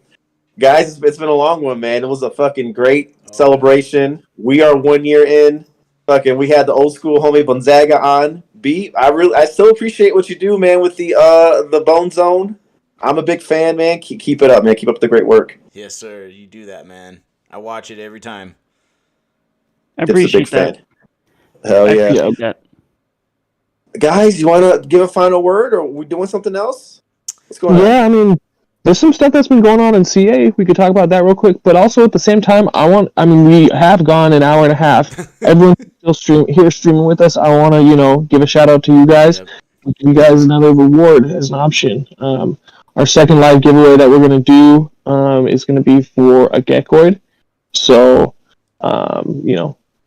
Guys, it's been a long one, man. It was a fucking great celebration. We are 1 year in. Fucking, we had the old school homie Gonzaga on. I still appreciate what you do, man, with the Bone Zone. I'm a big fan, man. Keep it up, man. Keep up the great work. Yes, sir. You do that, man. I watch it every time. I appreciate that. Hell yeah. That. Guys, you want to give a final word, or are we doing something else? What's going on? Yeah, I mean, there's some stuff that's been going on in CA. We could talk about that real quick. But also at the same time, we have gone an hour and a half. Everyone's still streaming with us. I want to, give a shout out to you guys. Yep. Give you guys another reward as an option. Our second live giveaway that we're going to do is going to be for a Geckoid. So,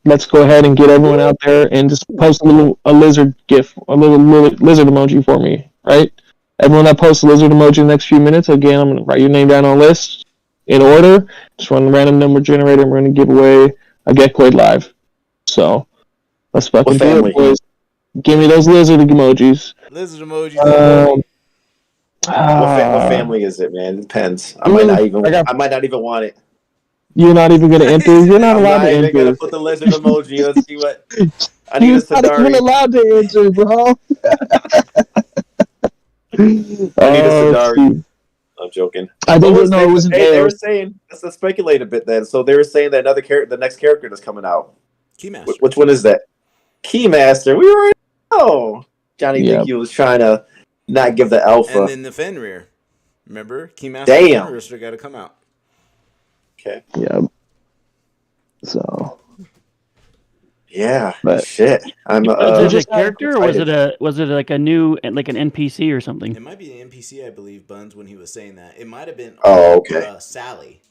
let's go ahead and get everyone out there and just post a lizard gif, a little lizard emoji for me, right? Everyone that posts a lizard emoji in the next few minutes, again, I'm going to write your name down on a list in order. Just run the random number generator, and we're going to give away a Geckoid live. So, let's fucking do it, boys. Give me those lizard emojis. Lizard emojis. What family is it, man? It depends. I might not even want it. You're not even going to enter? You're not allowed to enter. I'm going to put the lizard emoji. Let's see what... I need a Sidari. You're not even allowed to enter, bro. I need a Sidari. I'm joking. I didn't know it was they were saying, let's speculate a bit then. So they were saying that the next character that's coming out. Keymaster. Which one is that? Keymaster. We already know. Johnny think he was trying to not give the alpha. And then the Fenrir. Remember? Keymaster Damn. and Fenrir got to come out. Okay. Yep. So. Yeah. But shit. I'm. Was it a character, or was it like a new, like an NPC or something? It might be an NPC, I believe, Buns, when he was saying that. It might have been. Sally.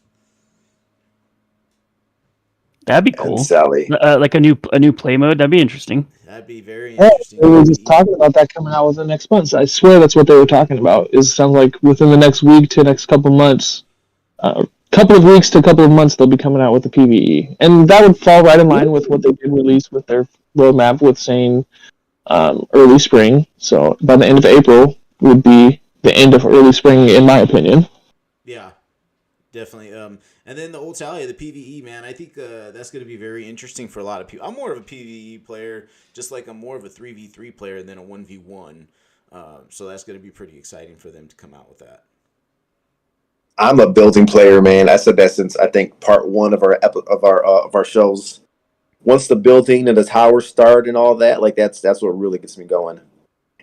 That'd be cool. And Sally. Like a new play mode. That'd be interesting. That'd be very interesting. We were just talking about that coming out within the next month. I swear that's what they were talking about. It sounds like within the next week to next couple months, couple of weeks to a couple of months, they'll be coming out with the PvE, and that would fall right in line with what they did release with their roadmap, with saying early spring. So by the end of April would be the end of early spring, in my opinion. Yeah, definitely. And then the old Sally, the PvE, man, I think that's going to be very interesting for a lot of people. I'm more of a PvE player, just like I'm more of a 3v3 player than a 1v1. So that's going to be pretty exciting for them to come out with that. I'm a building player, man. I said that since I think part one of our shows. Once the building and the towers start and all that, like that's what really gets me going.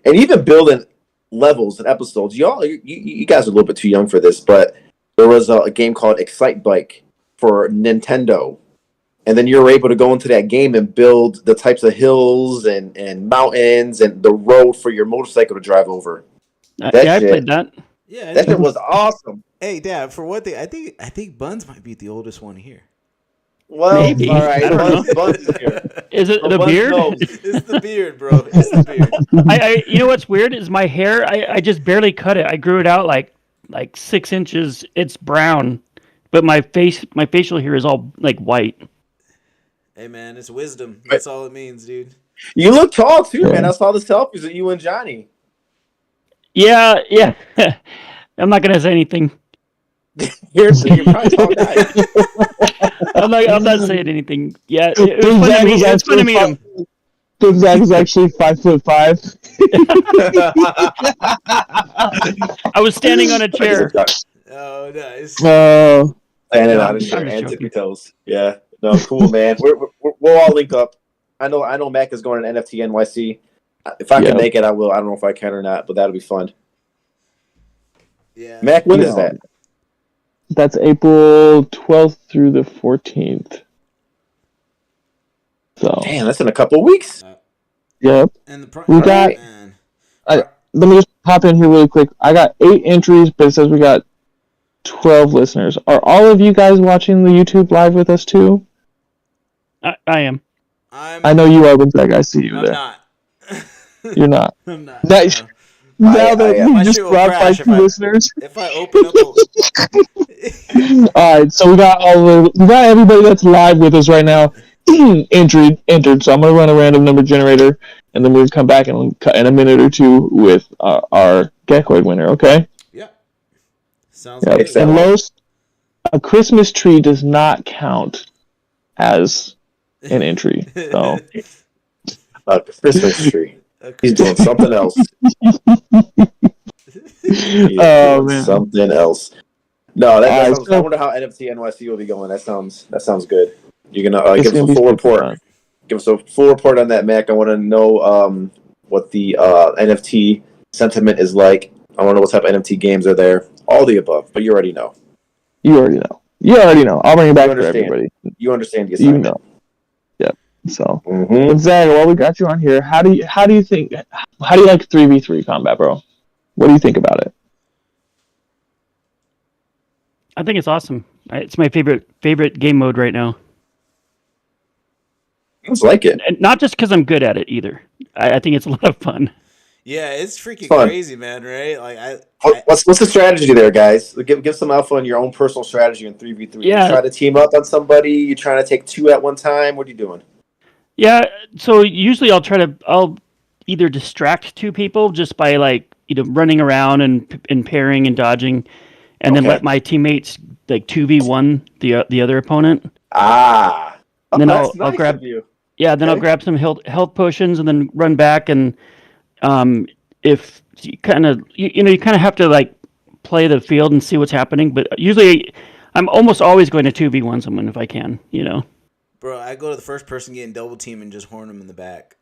And even building levels and episodes. You guys are a little bit too young for this, but there was a game called Excite Bike for Nintendo. And then you're able to go into that game and build the types of hills and mountains and the road for your motorcycle to drive over. I played that. Yeah, That shit was awesome. Hey, Dad. For one thing, I think Buns might be the oldest one here. Well, Maybe. all right. I don't know. Buns is here. Is it But the Buns beard? knows. It's the beard, bro. It's the beard. You know what's weird is my hair. I just barely cut it. I grew it out like 6 inches. It's brown, but my facial hair is all like white. Hey, man, it's wisdom. That's all it means, dude. You look tall too, man. I saw the selfies of you and Johnny. Yeah. I'm not gonna say anything. You're probably tall guy. I'm not saying anything. Yeah, it was fun to meet. It's fun to meet him. Big Zach is actually 5'5". I was standing on a chair. Oh, nice. Oh, Standing No, out of your I'm just and joking. tippy toes. Yeah. No, cool, man. We'll all link up. I know Mac is going to NFT NYC. If I Yeah. can make it, I will. I don't know if I can or not, but that'll be fun. Yeah. Mac, when is Yeah. that? that's April 12th through the 14th. So, Damn, that's in a couple of weeks. yep. And the We got- man. Let me just hop in here really quick. I got 8 entries, but it says we got 12 listeners. Are all of you guys watching the YouTube live with us too? I am. I know you are, but Zach, I see you I'm there. not. You're not. I'm not. Nice. no. Now that am. we My just shit will brought crash by if 2 I- listeners. If I open up a... All right, so we got everybody that's live with us right now entered. So I'm gonna run a random number generator, and then we'll come back in a minute or two with our Geckoid winner. Okay? Yeah. Sounds Yeah. good. And Los, a Christmas tree does not count as an entry. So A Christmas tree. He's doing something else. He's Oh, doing man. something else. No, that Alright, sounds, so- I wonder how NFT NYC will be going. That sounds good. You're gonna it's give us gonna a be full super report. fun. Give us a full report on that, Mac. I want to know what the NFT sentiment is like. I want to know what type of NFT games are there. All the above, but you already know. You already know. I'll bring it back You for understand. everybody. You understand the You assignment. know. Yep. So. Mm-hmm. But Zach, while we got you on here, how do you like 3v3 combat, bro? What do you think about it? I think it's awesome. It's my favorite game mode right now. It's like it. And not just because I'm good at it either. I think it's a lot of fun. Yeah, it's freaking Fun. crazy, man, right? Like, What's the strategy there, guys? Give some alpha on your own personal strategy in 3v3. Yeah. You try to team up on somebody. You trying to take 2 at one time. What are you doing? Yeah, so usually I'll either distract 2 people just by running around and parrying and dodging, and then Okay. let my teammates 2v1 the other opponent. Ah. And then that's I'll nice grab- of you. Yeah, then I'll Okay. grab some health potions and then run back, and if you kind of you kind of have to play the field and see what's happening, but usually I'm almost always going to 2v1 someone if I can, bro, I go to the first person getting double team and just horn them in the back.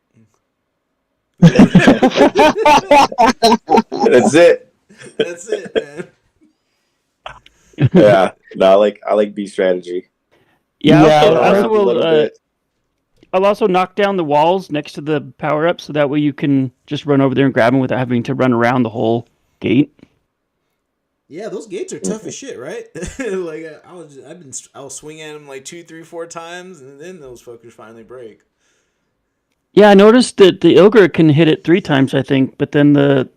That's it. That's it, man. Yeah. No, I like B strategy. Yeah, Yeah, also, I I Around also a little will, bit. I'll also knock down the walls next to the power up, so that way you can just run over there and grab them without having to run around the whole gate. Yeah, those gates are tough as shit, right? I was swinging at them 2, 3, 4 times, and then those fuckers finally break. Yeah, I noticed that the ogre can hit it 3 times, I think, but then the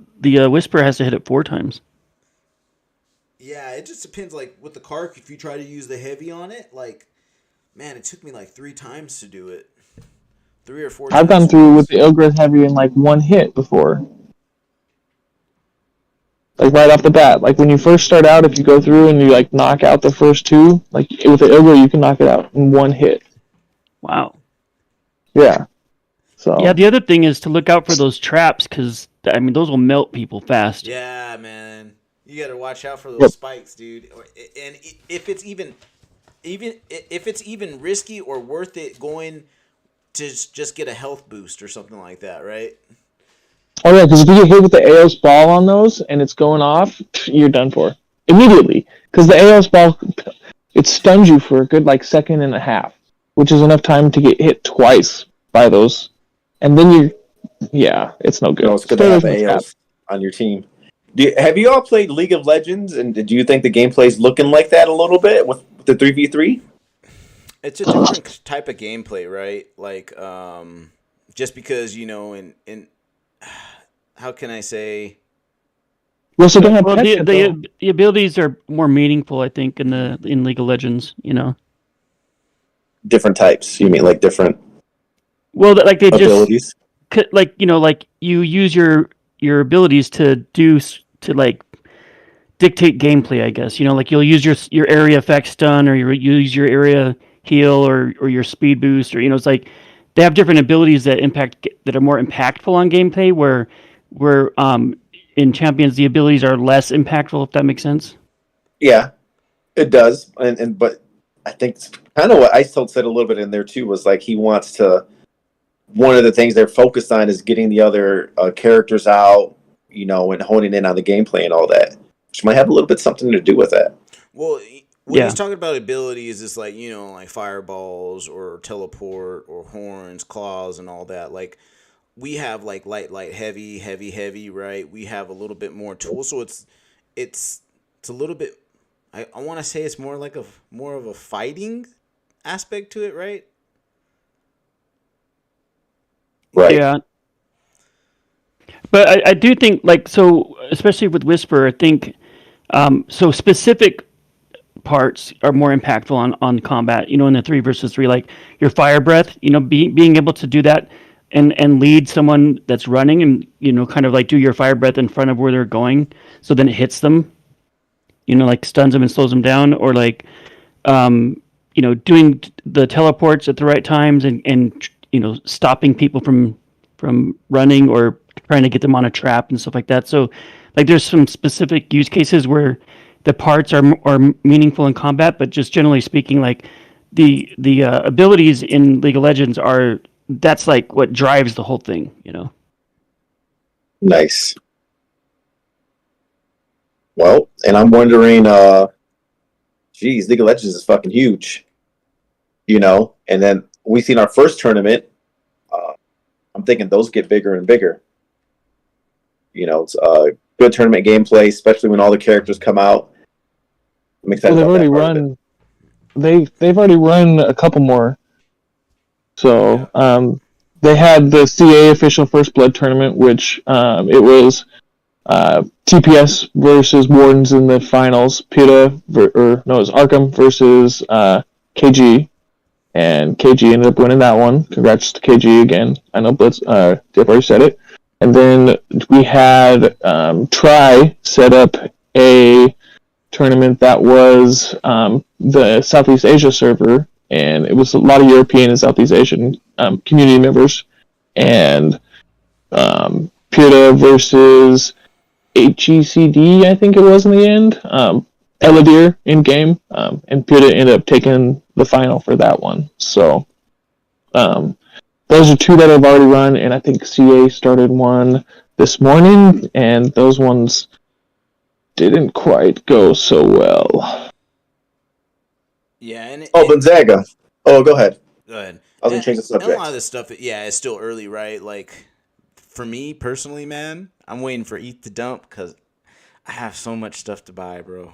whisper has to hit it 4 times. Yeah, it just depends. With the Kark, if you try to use the heavy on it, man, it took me 3 times to do it. 3 or 4 times. I've gone through with the Ogre Heavy in 1 hit before. Right off the bat. When you first start out, if you go through and you knock out the first 2, with the Ogre, you can knock it out in 1 hit. Wow. Yeah. So. Yeah, the other thing is to look out for those traps, because those will melt people fast. Yeah, man. You gotta watch out for those Yep. spikes, dude. And if it's even if it's even risky or worth it going to just get a health boost or something like that, right? Oh yeah, because if you get hit with the Aeos ball on those and it's going off, you're done for immediately. Because the Aeos ball, it stuns you for a good like second and a half, which is enough time to get hit twice by those, and then it's no good. No, it's good to have AOs on your team. Have you all played League of Legends, and do you think the gameplay's looking like that a little bit with the 3v3? It's a different type of gameplay, right? Like, just because in how can I say? Well, so don't have Well, the abilities are more meaningful, I think, in League of Legends. Different types. You mean like different Well, like they abilities? just like you use your abilities to like dictate gameplay, I guess. Like you'll use your area effect stun, or you use your area heal, or your speed boost, or it's like they have different abilities that are more impactful on gameplay. Where in Champions the abilities are less impactful, if that makes sense. Yeah, it does. But I think it's kind of what Ice said a little bit in there too, was like he wants to. One of the things they're focused on is getting the other characters out, and honing in on the gameplay and all that, which might have a little bit something to do with that. Well, when he's talking about abilities, it's like like fireballs or teleport or horns, claws, and all that. Like we have like light, heavy, right? We have a little bit more tools, so it's a little bit. I want to say it's more like more of a fighting aspect to it, right? Right. Yeah. But I do think, like, so especially with Whisper, I think so specific parts are more impactful on combat. In the 3 versus 3, like your fire breath. Being able to do that and lead someone that's running, and kind of like do your fire breath in front of where they're going, so then it hits them. Like stuns them and slows them down, or like doing the teleports at the right times and stopping people from running, or trying to get them on a trap and stuff like that. So like there's some specific use cases where the parts are meaningful in combat, but just generally speaking, like the abilities in League of Legends that's like what drives the whole thing. Nice. Well, and I'm wondering, League of Legends is fucking huge, and then we've seen our first tournament. I'm thinking those get bigger and bigger. It's good tournament gameplay, especially when all the characters come out. I'm excited. Well, they've already run a couple more. So they had the CA official First Blood tournament, which it was TPS versus Wardens in the finals. It was Arkham versus KG. And KG ended up winning that one. Congrats to KG again. I know Blitz, I've already said it. And then we had Tri set up a tournament that was the Southeast Asia server, and it was a lot of European and Southeast Asian community members. And Pyrrha versus HECD, I think it was in the end. Eladir in game, and Pyrrha ended up taking the final for that one. So those are two that I've already run, and I think CA started one this morning, and those ones didn't quite go so well. Yeah, and Gonzaga. Oh, go ahead. Go ahead. I was gonna change the subject. And a lot of this stuff, it's still early, right? Like for me personally, man, I'm waiting for ETH to dump because I have so much stuff to buy, bro.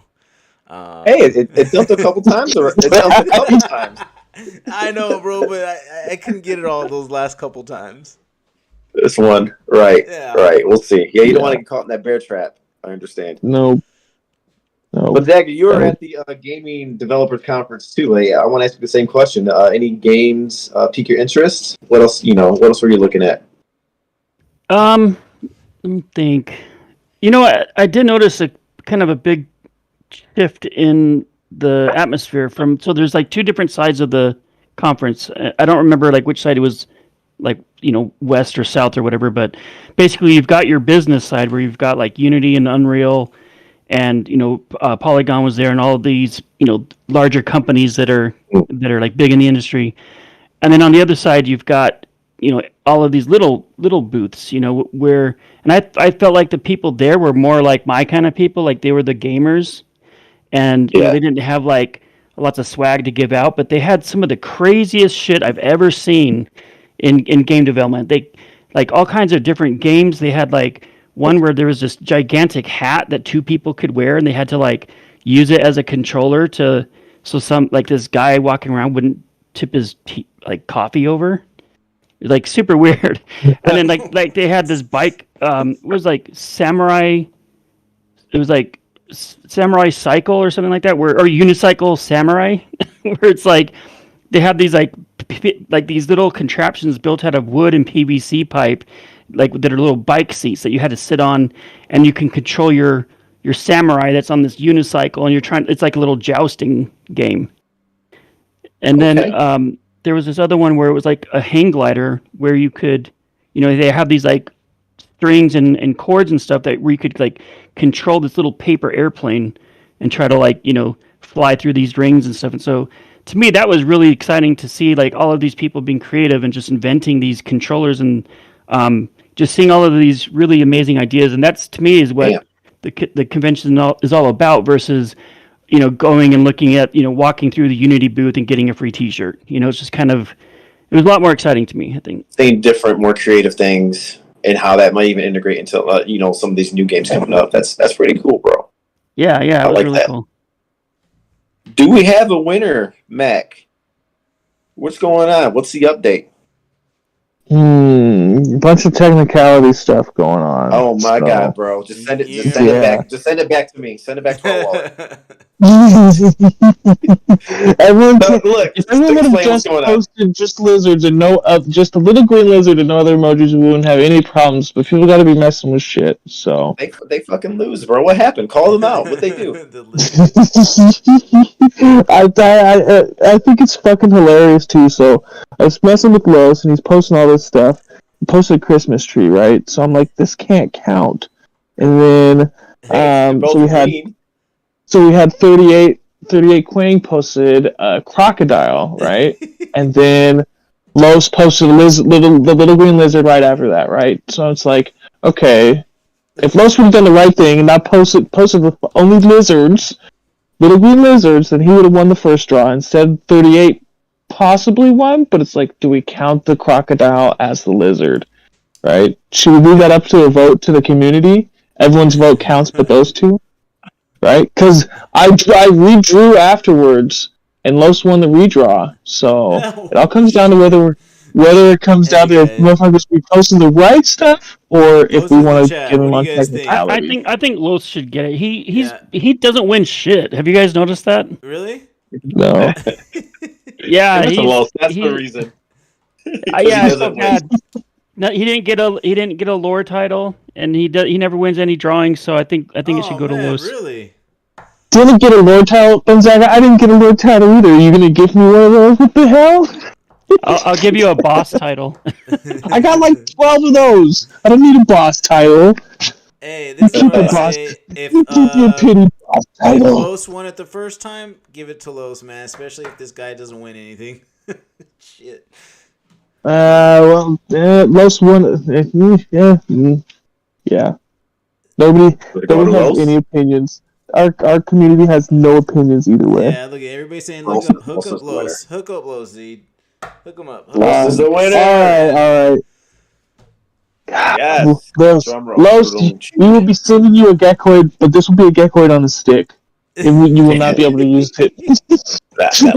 Hey, it dumped a couple times. I know, bro, but I couldn't get it all those last couple times. This one, right? Yeah. Right. We'll see. Yeah, you don't want to get caught in that bear trap. I understand. No. But Zach, you were at the Gaming Developers Conference too. I want to ask you the same question. Any games pique your interest? What else? What else were you looking at? Let me think. I did notice a kind of a big shift in the atmosphere so there's like two different sides of the conference. I don't remember like which side it was, like west or south or whatever, but basically you've got your business side where you've got like Unity and Unreal, and Polygon was there, and all of these larger companies that are like big in the industry. And then on the other side you've got all of these little booths, where, and I felt like the people there were more like my kind of people, like they were the gamers, and they didn't have like lots of swag to give out, but they had some of the craziest shit I've ever seen in game development. They like all kinds of different games. They had like one where there was this gigantic hat that two people could wear, and they had to like use it as a controller so some like this guy walking around wouldn't tip his coffee over. Like super weird. And then like they had this bike, it was like samurai cycle or something like that, or unicycle samurai, where it's like they have these like these little contraptions built out of wood and PVC pipe, like that are little bike seats that you had to sit on, and you can control your samurai that's on this unicycle, and it's like a little jousting game. And then there was this other one where it was like a hang glider where you could, they have these like strings and cords and stuff where you could like control this little paper airplane and try to like, fly through these rings and stuff. And so to me, that was really exciting to see like all of these people being creative and just inventing these controllers and just seeing all of these really amazing ideas. And that's, to me, is what the convention is all about versus, going and looking at, walking through the Unity booth and getting a free T-shirt. It's just it was a lot more exciting to me, I think. Seeing different, more creative things and how that might even integrate into, some of these new games coming up. That's pretty cool, bro. Yeah, it was really cool. Do we have a winner, Mac? What's going on? What's the update? Bunch of technicality stuff going on. Oh my god, bro! Just send it. Just send it back. Just send it back to me. Send it back to our wallet. Everyone would have just posted just lizards and just a little green lizard and no other emojis. We wouldn't have any problems. But people got to be messing with shit. So they fucking lose, bro. What happened? Call them out. What they do? I think it's fucking hilarious too. So I was messing with Los and he's posting all this stuff. He posted a Christmas tree, right? So I'm like, this can't count. And then so we had 38 Quang posted a crocodile, right? And then Los posted the little green lizard right after that, right? So it's like, okay, if Los would have done the right thing and not posted the only lizards, little green lizards, then he would have won the first draw. Instead, 38 possibly won, but it's like, do we count the crocodile as the lizard, right? Should we leave that up to a vote to the community? Everyone's vote counts but those two, right? Because I redrew afterwards and Los won the redraw, so it all comes down to whether it comes down to if motherfuckers be posting the right stuff or if we want to give him on technicality. I think Los should get it. He doesn't win shit. Have you guys noticed that? Really? No. Yeah, that's the reason. Yeah, it's so bad. No, he didn't get a lore title, and he never wins any drawings. So I think it should go to Los. Really? Didn't get a lore title, Gonzaga. I didn't get a lore title either. Are you gonna give me one of those? What the hell? I'll give you a boss title. I got like 12 of those. I don't need a boss title. Hey, this is what I say. If Los won it the first time, give it to Los, man. Especially if this guy doesn't win anything. Shit. Los won. Yeah. Nobody has any opinions. Our community has no opinions either way. Yeah, look at everybody saying, hook up Los. Hook up Los, dude. Hook him up. Los is the winner. All right. Yes. Los, we will be sending you a Geckoid, but this will be a Geckoid on a stick. And you will not be able to use it. You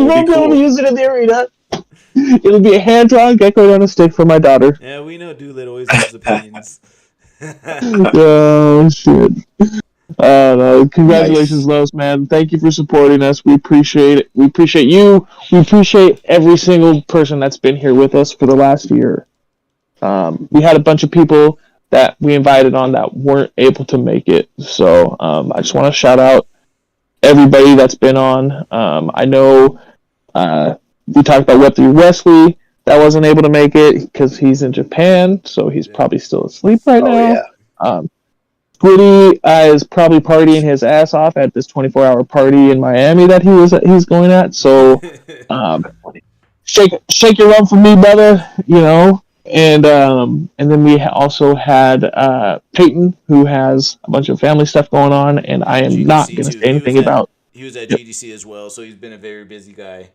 won't be able to use it in the arena. It'll be a hand-drawn Geckoid on a stick for my daughter. Yeah, we know Doolittle always has opinions. Oh, shit. No, congratulations, Los, man. Thank you for supporting us. We appreciate it. We appreciate you. We appreciate every single person that's been here with us for the last year. We had a bunch of people that we invited on that weren't able to make it. So I just want to shout out everybody that's been on. I know we talked about Web3 Wesley that wasn't able to make it because he's in Japan, so he's probably still asleep right now. Yeah. Squiddy is probably partying his ass off at this 24-hour party in Miami that he's going at. So shake your rum for me, brother. and then we also had Peyton, who has a bunch of family stuff going on, and I am not GDC going to too. say anything about. He was at Yep. GDC as well, so he's been a very busy guy.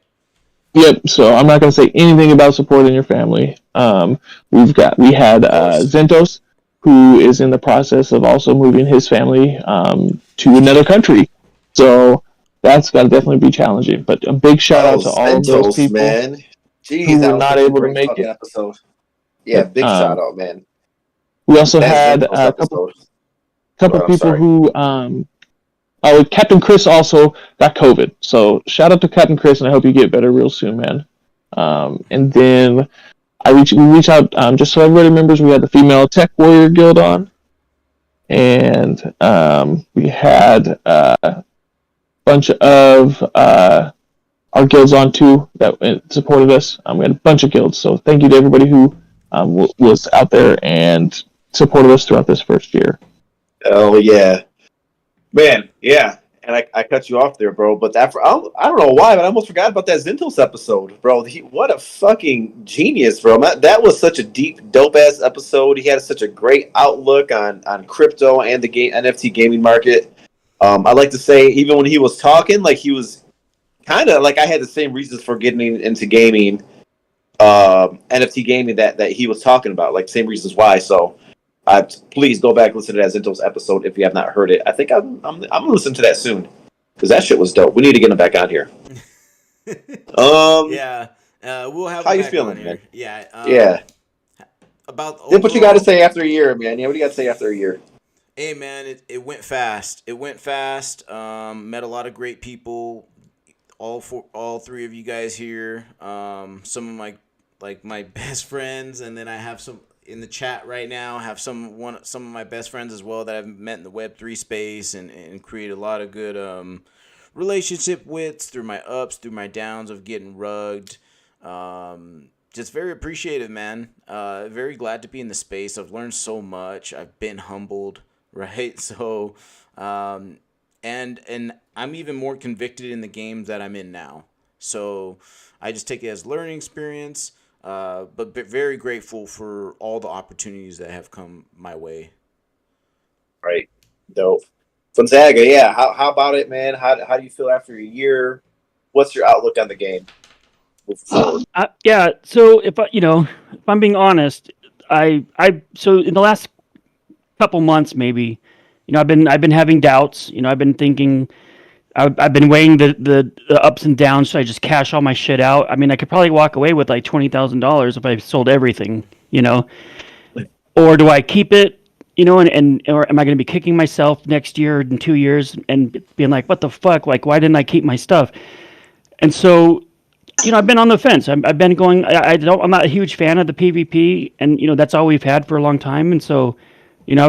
Yep. So I'm not going to say anything about supporting your family. We had Zentos, who is in the process of also moving his family to another country. So that's got to definitely be challenging. But a big shout out to all of those people, man. Jeez, who that were was not such a able to great make fucking it. episode. Yeah, big shout out, man. We also That had Zentos a couple episode. I'm people sorry. who Captain Chris also got COVID. So shout out to Captain Chris, and I hope you get better real soon, man. And then we reach out just so everybody remembers. We had the Female Tech Warrior Guild on, and we had a bunch of our guilds on too that supported us. We had a bunch of guilds, so thank you to everybody who was out there and supported us throughout this first year. Oh yeah, man, yeah. And I cut you off there, bro. But I don't know why, but I almost forgot about that Zentos episode, bro. What a fucking genius, bro. That was such a deep, dope ass episode. He had such a great outlook on crypto and the NFT gaming market. I like to say, even when he was talking, like he was kind of like I had the same reasons for getting into gaming, NFT gaming that he was talking about, like same reasons why. So. Please go back and listen to that Zentos episode if you have not heard it. I think I'm gonna listen to that soon because that shit was dope. We need to get him back on here. Yeah, we'll have. How him you back feeling, on man? here. Yeah. Yeah. About Then what you got to overall- say after a year, man? Yeah, what do you got to say after a year? Hey man, it went fast. It went fast. Met a lot of great people. All three of you guys here. Some of my best friends, and then I have some in the chat right now. I have some of my best friends as well that I've met in the Web3 space and created a lot of good relationship with through my ups, through my downs of getting rugged. Just very appreciative, man. Very glad to be in the space. I've learned so much. I've been humbled, right? So, and I'm even more convicted in the games that I'm in now. So I just take it as learning experience, but very grateful for all the opportunities that have come my way. Right. Dope. Gonzaga, yeah. How about it, man? How do you feel after a year? What's your outlook on the game? Yeah. So if I'm being honest, so in the last couple months, maybe, I've been having doubts. I've been thinking, I've been weighing the ups and downs. Should I just cash all my shit out? I mean, I could probably walk away with like $20,000 if I sold everything, or do I keep it, or am I going to be kicking myself next year in 2 years and being like, what the fuck? Like, why didn't I keep my stuff? And so, I've been on the fence. I've been going. I'm not a huge fan of the PvP, and that's all we've had for a long time. And so, I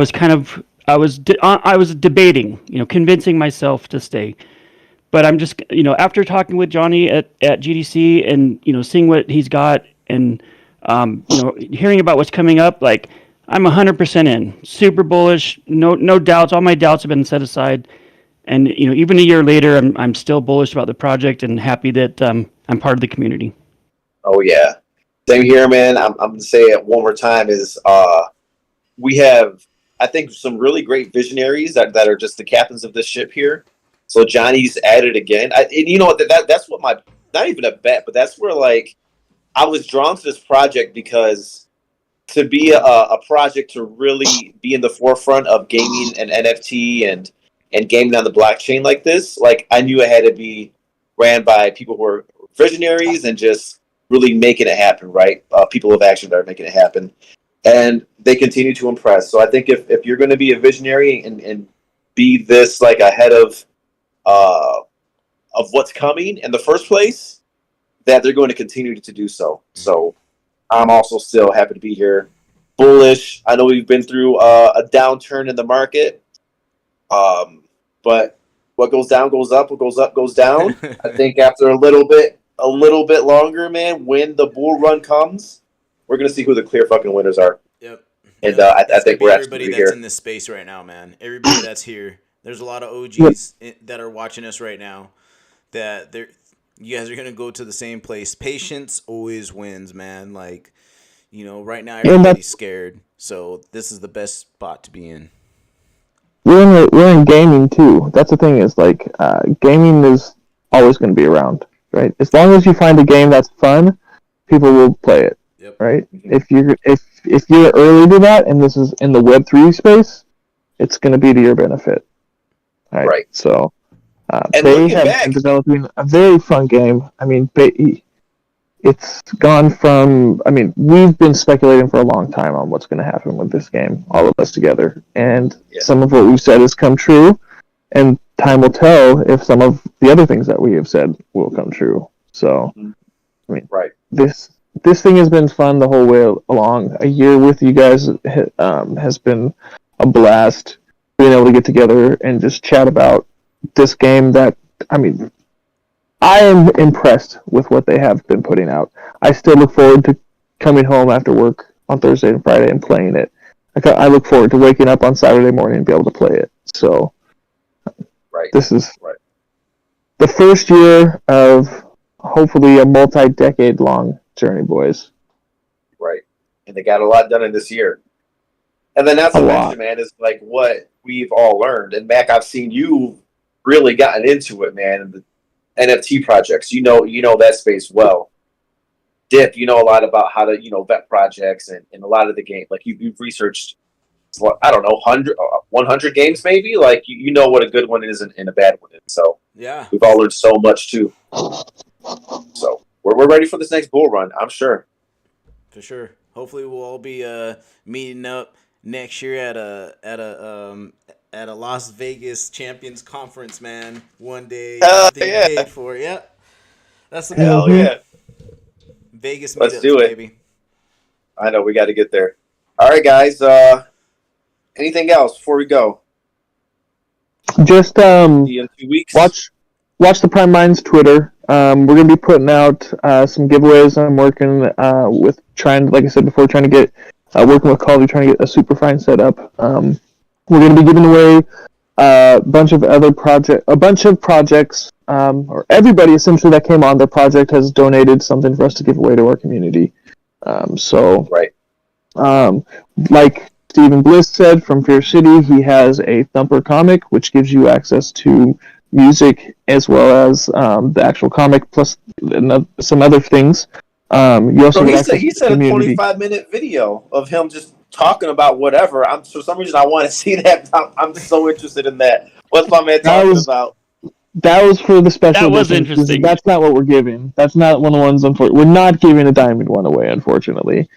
was debating, convincing myself to stay. But I'm just, after talking with Johnny at GDC and seeing what he's got and hearing about what's coming up, like I'm 100% in, super bullish, no doubts. All my doubts have been set aside. And even a year later, I'm still bullish about the project and happy that I'm part of the community. Oh yeah, same here, man. I'm gonna say it one more time. Is we have, I think, some really great visionaries that are just the captains of this ship here. So Johnny's at it again. That's what not even a bet, but that's where like I was drawn to this project because to be a project to really be in the forefront of gaming and NFT and gaming on the blockchain like this, like I knew it had to be ran by people who are visionaries and just really making it happen, right? People of action that are making it happen. And they continue to impress. So I think if you're going to be a visionary and be this like ahead of what's coming in the first place, that they're going to continue to do so. So I'm also still happy to be here. Bullish. I know we've been through a downturn in the market. But what goes down goes up. What goes up goes down. I think after a little bit longer, man, when the bull run comes, we're gonna see who the clear fucking winners are. Yep. And I think we're everybody absolutely that's here. in this space right now, man. Everybody that's here. There's a lot of OGs that are watching us right now. You guys are gonna go to the same place. Patience always wins, man. Like, You know, right now And everybody's scared, so this is the best spot to be in. we're in gaming too. That's the thing is like gaming is always going to be around, right? As long as you find a game that's fun, people will play it, Yep. right? If you're early to that, and this is in the Web3 space, it's going to be to your benefit, Right. So And they looking have back- been developing a very fun game. I mean, it's gone from. I mean, we've been speculating for a long time on what's going to happen with this game, all of us together, and some of what we've said has come true, and time will tell if some of the other things that we have said will come true. So, I mean, this thing has been fun the whole way along. A year with you guys has been a blast. Being able to get together and just chat about this game that, I mean, I am impressed with what they have been putting out. I still look forward to coming home after work on Thursday and Friday and playing it. I look forward to waking up on Saturday morning and be able to play it. So, this is the first year of hopefully a multi-decade long journey, boys. Right. And they got a lot done in this year. And then that's A what lot. mention, man, is like what we've all learned. And Mac, I've seen you really gotten into it, man. And the NFT projects, you know that space well. Dip, you know a lot about how to, vet projects and a lot of the game. Like you've researched, I don't know, 100 games maybe. Like you know what a good one is and a bad one is. So yeah, we've all learned so much too. So we're ready for this next bull run, I'm sure. For sure. Hopefully, we'll all be meeting up next year at a Las Vegas Champions Conference, man. One day, everything paid for. Yeah, that's the Hell yeah. Vegas meetups, Let's do it. baby. I know we got to get there. All right, guys. Anything else before we go? Just See you in 2 weeks. watch the Prime Minds Twitter. We're gonna be putting out some giveaways. I'm working with like I said before, trying to get working with Caldy, trying to get a super fine set up. We're gonna be giving away a bunch of projects, or everybody essentially that came on the project has donated something for us to give away to our community. Like Stephen Bliss said from Fear City, he has a Thumper comic, which gives you access to music as well as the actual comic plus some other things. You also get access he to said the a community. 25-minute video of him just talking about whatever. For some reason I want to see that. I'm so interested in that. What's my man talking about? That was for the special That was edition. interesting. That's not what we're giving. That's not one of the ones. We're not giving a diamond one away, unfortunately.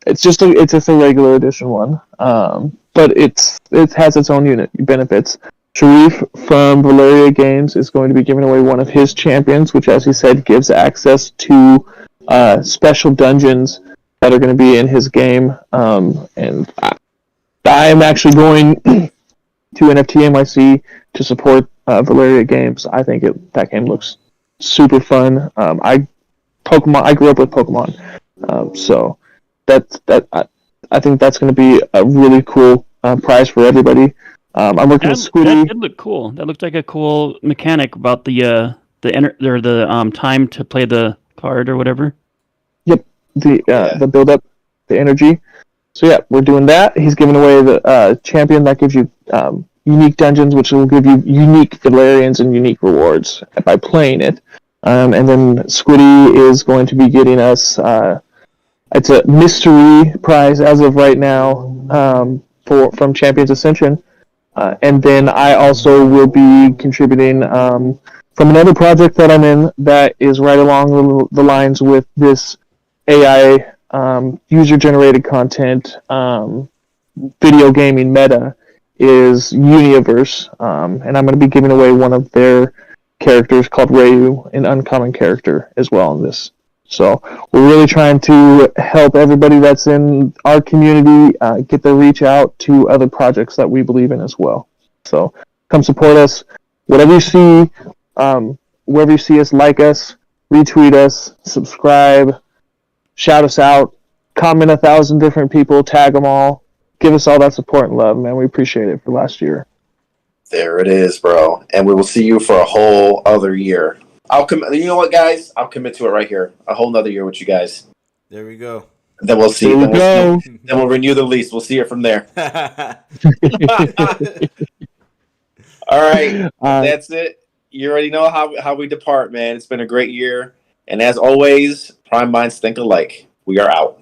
It's just a regular edition one. But it has its own benefits. Sharif from Valeria Games is going to be giving away one of his champions, which, as he said, gives access to special dungeons that are going to be in his game. And I am actually going to NFT NYC to support Valeria Games. I think that game looks super fun. I grew up with Pokemon, so I think that's going to be a really cool prize for everybody. I'm working with Squiddy. That did look cool. That looked like a cool mechanic about the time to play the card or whatever. Yep, the build up, the energy. So yeah, we're doing that. He's giving away the champion that gives you unique dungeons, which will give you unique Valerians and unique rewards by playing it. And then Squiddy is going to be getting us. It's a mystery prize as of right now from Champions Ascension. And then I also will be contributing from another project that I'm in that is right along the lines with this AI user-generated content video gaming meta is Universe, and I'm going to be giving away one of their characters called Ryu, an uncommon character as well in this. So we're really trying to help everybody that's in our community get their reach out to other projects that we believe in as well. So come support us. Whatever you see, wherever you see us, like us, retweet us, subscribe, shout us out, comment 1,000 different people, tag them all. Give us all that support and love, man. We appreciate it for last year. There it is, bro. And we will see you for a whole other year. You know what, guys? I'll commit to it right here. A whole nother year with you guys. There we go. Then we'll see. There we Then go. we'll renew the lease. We'll see it from there. All right, that's it. You already know how we depart, man. It's been a great year, and as always, prime minds think alike. We are out.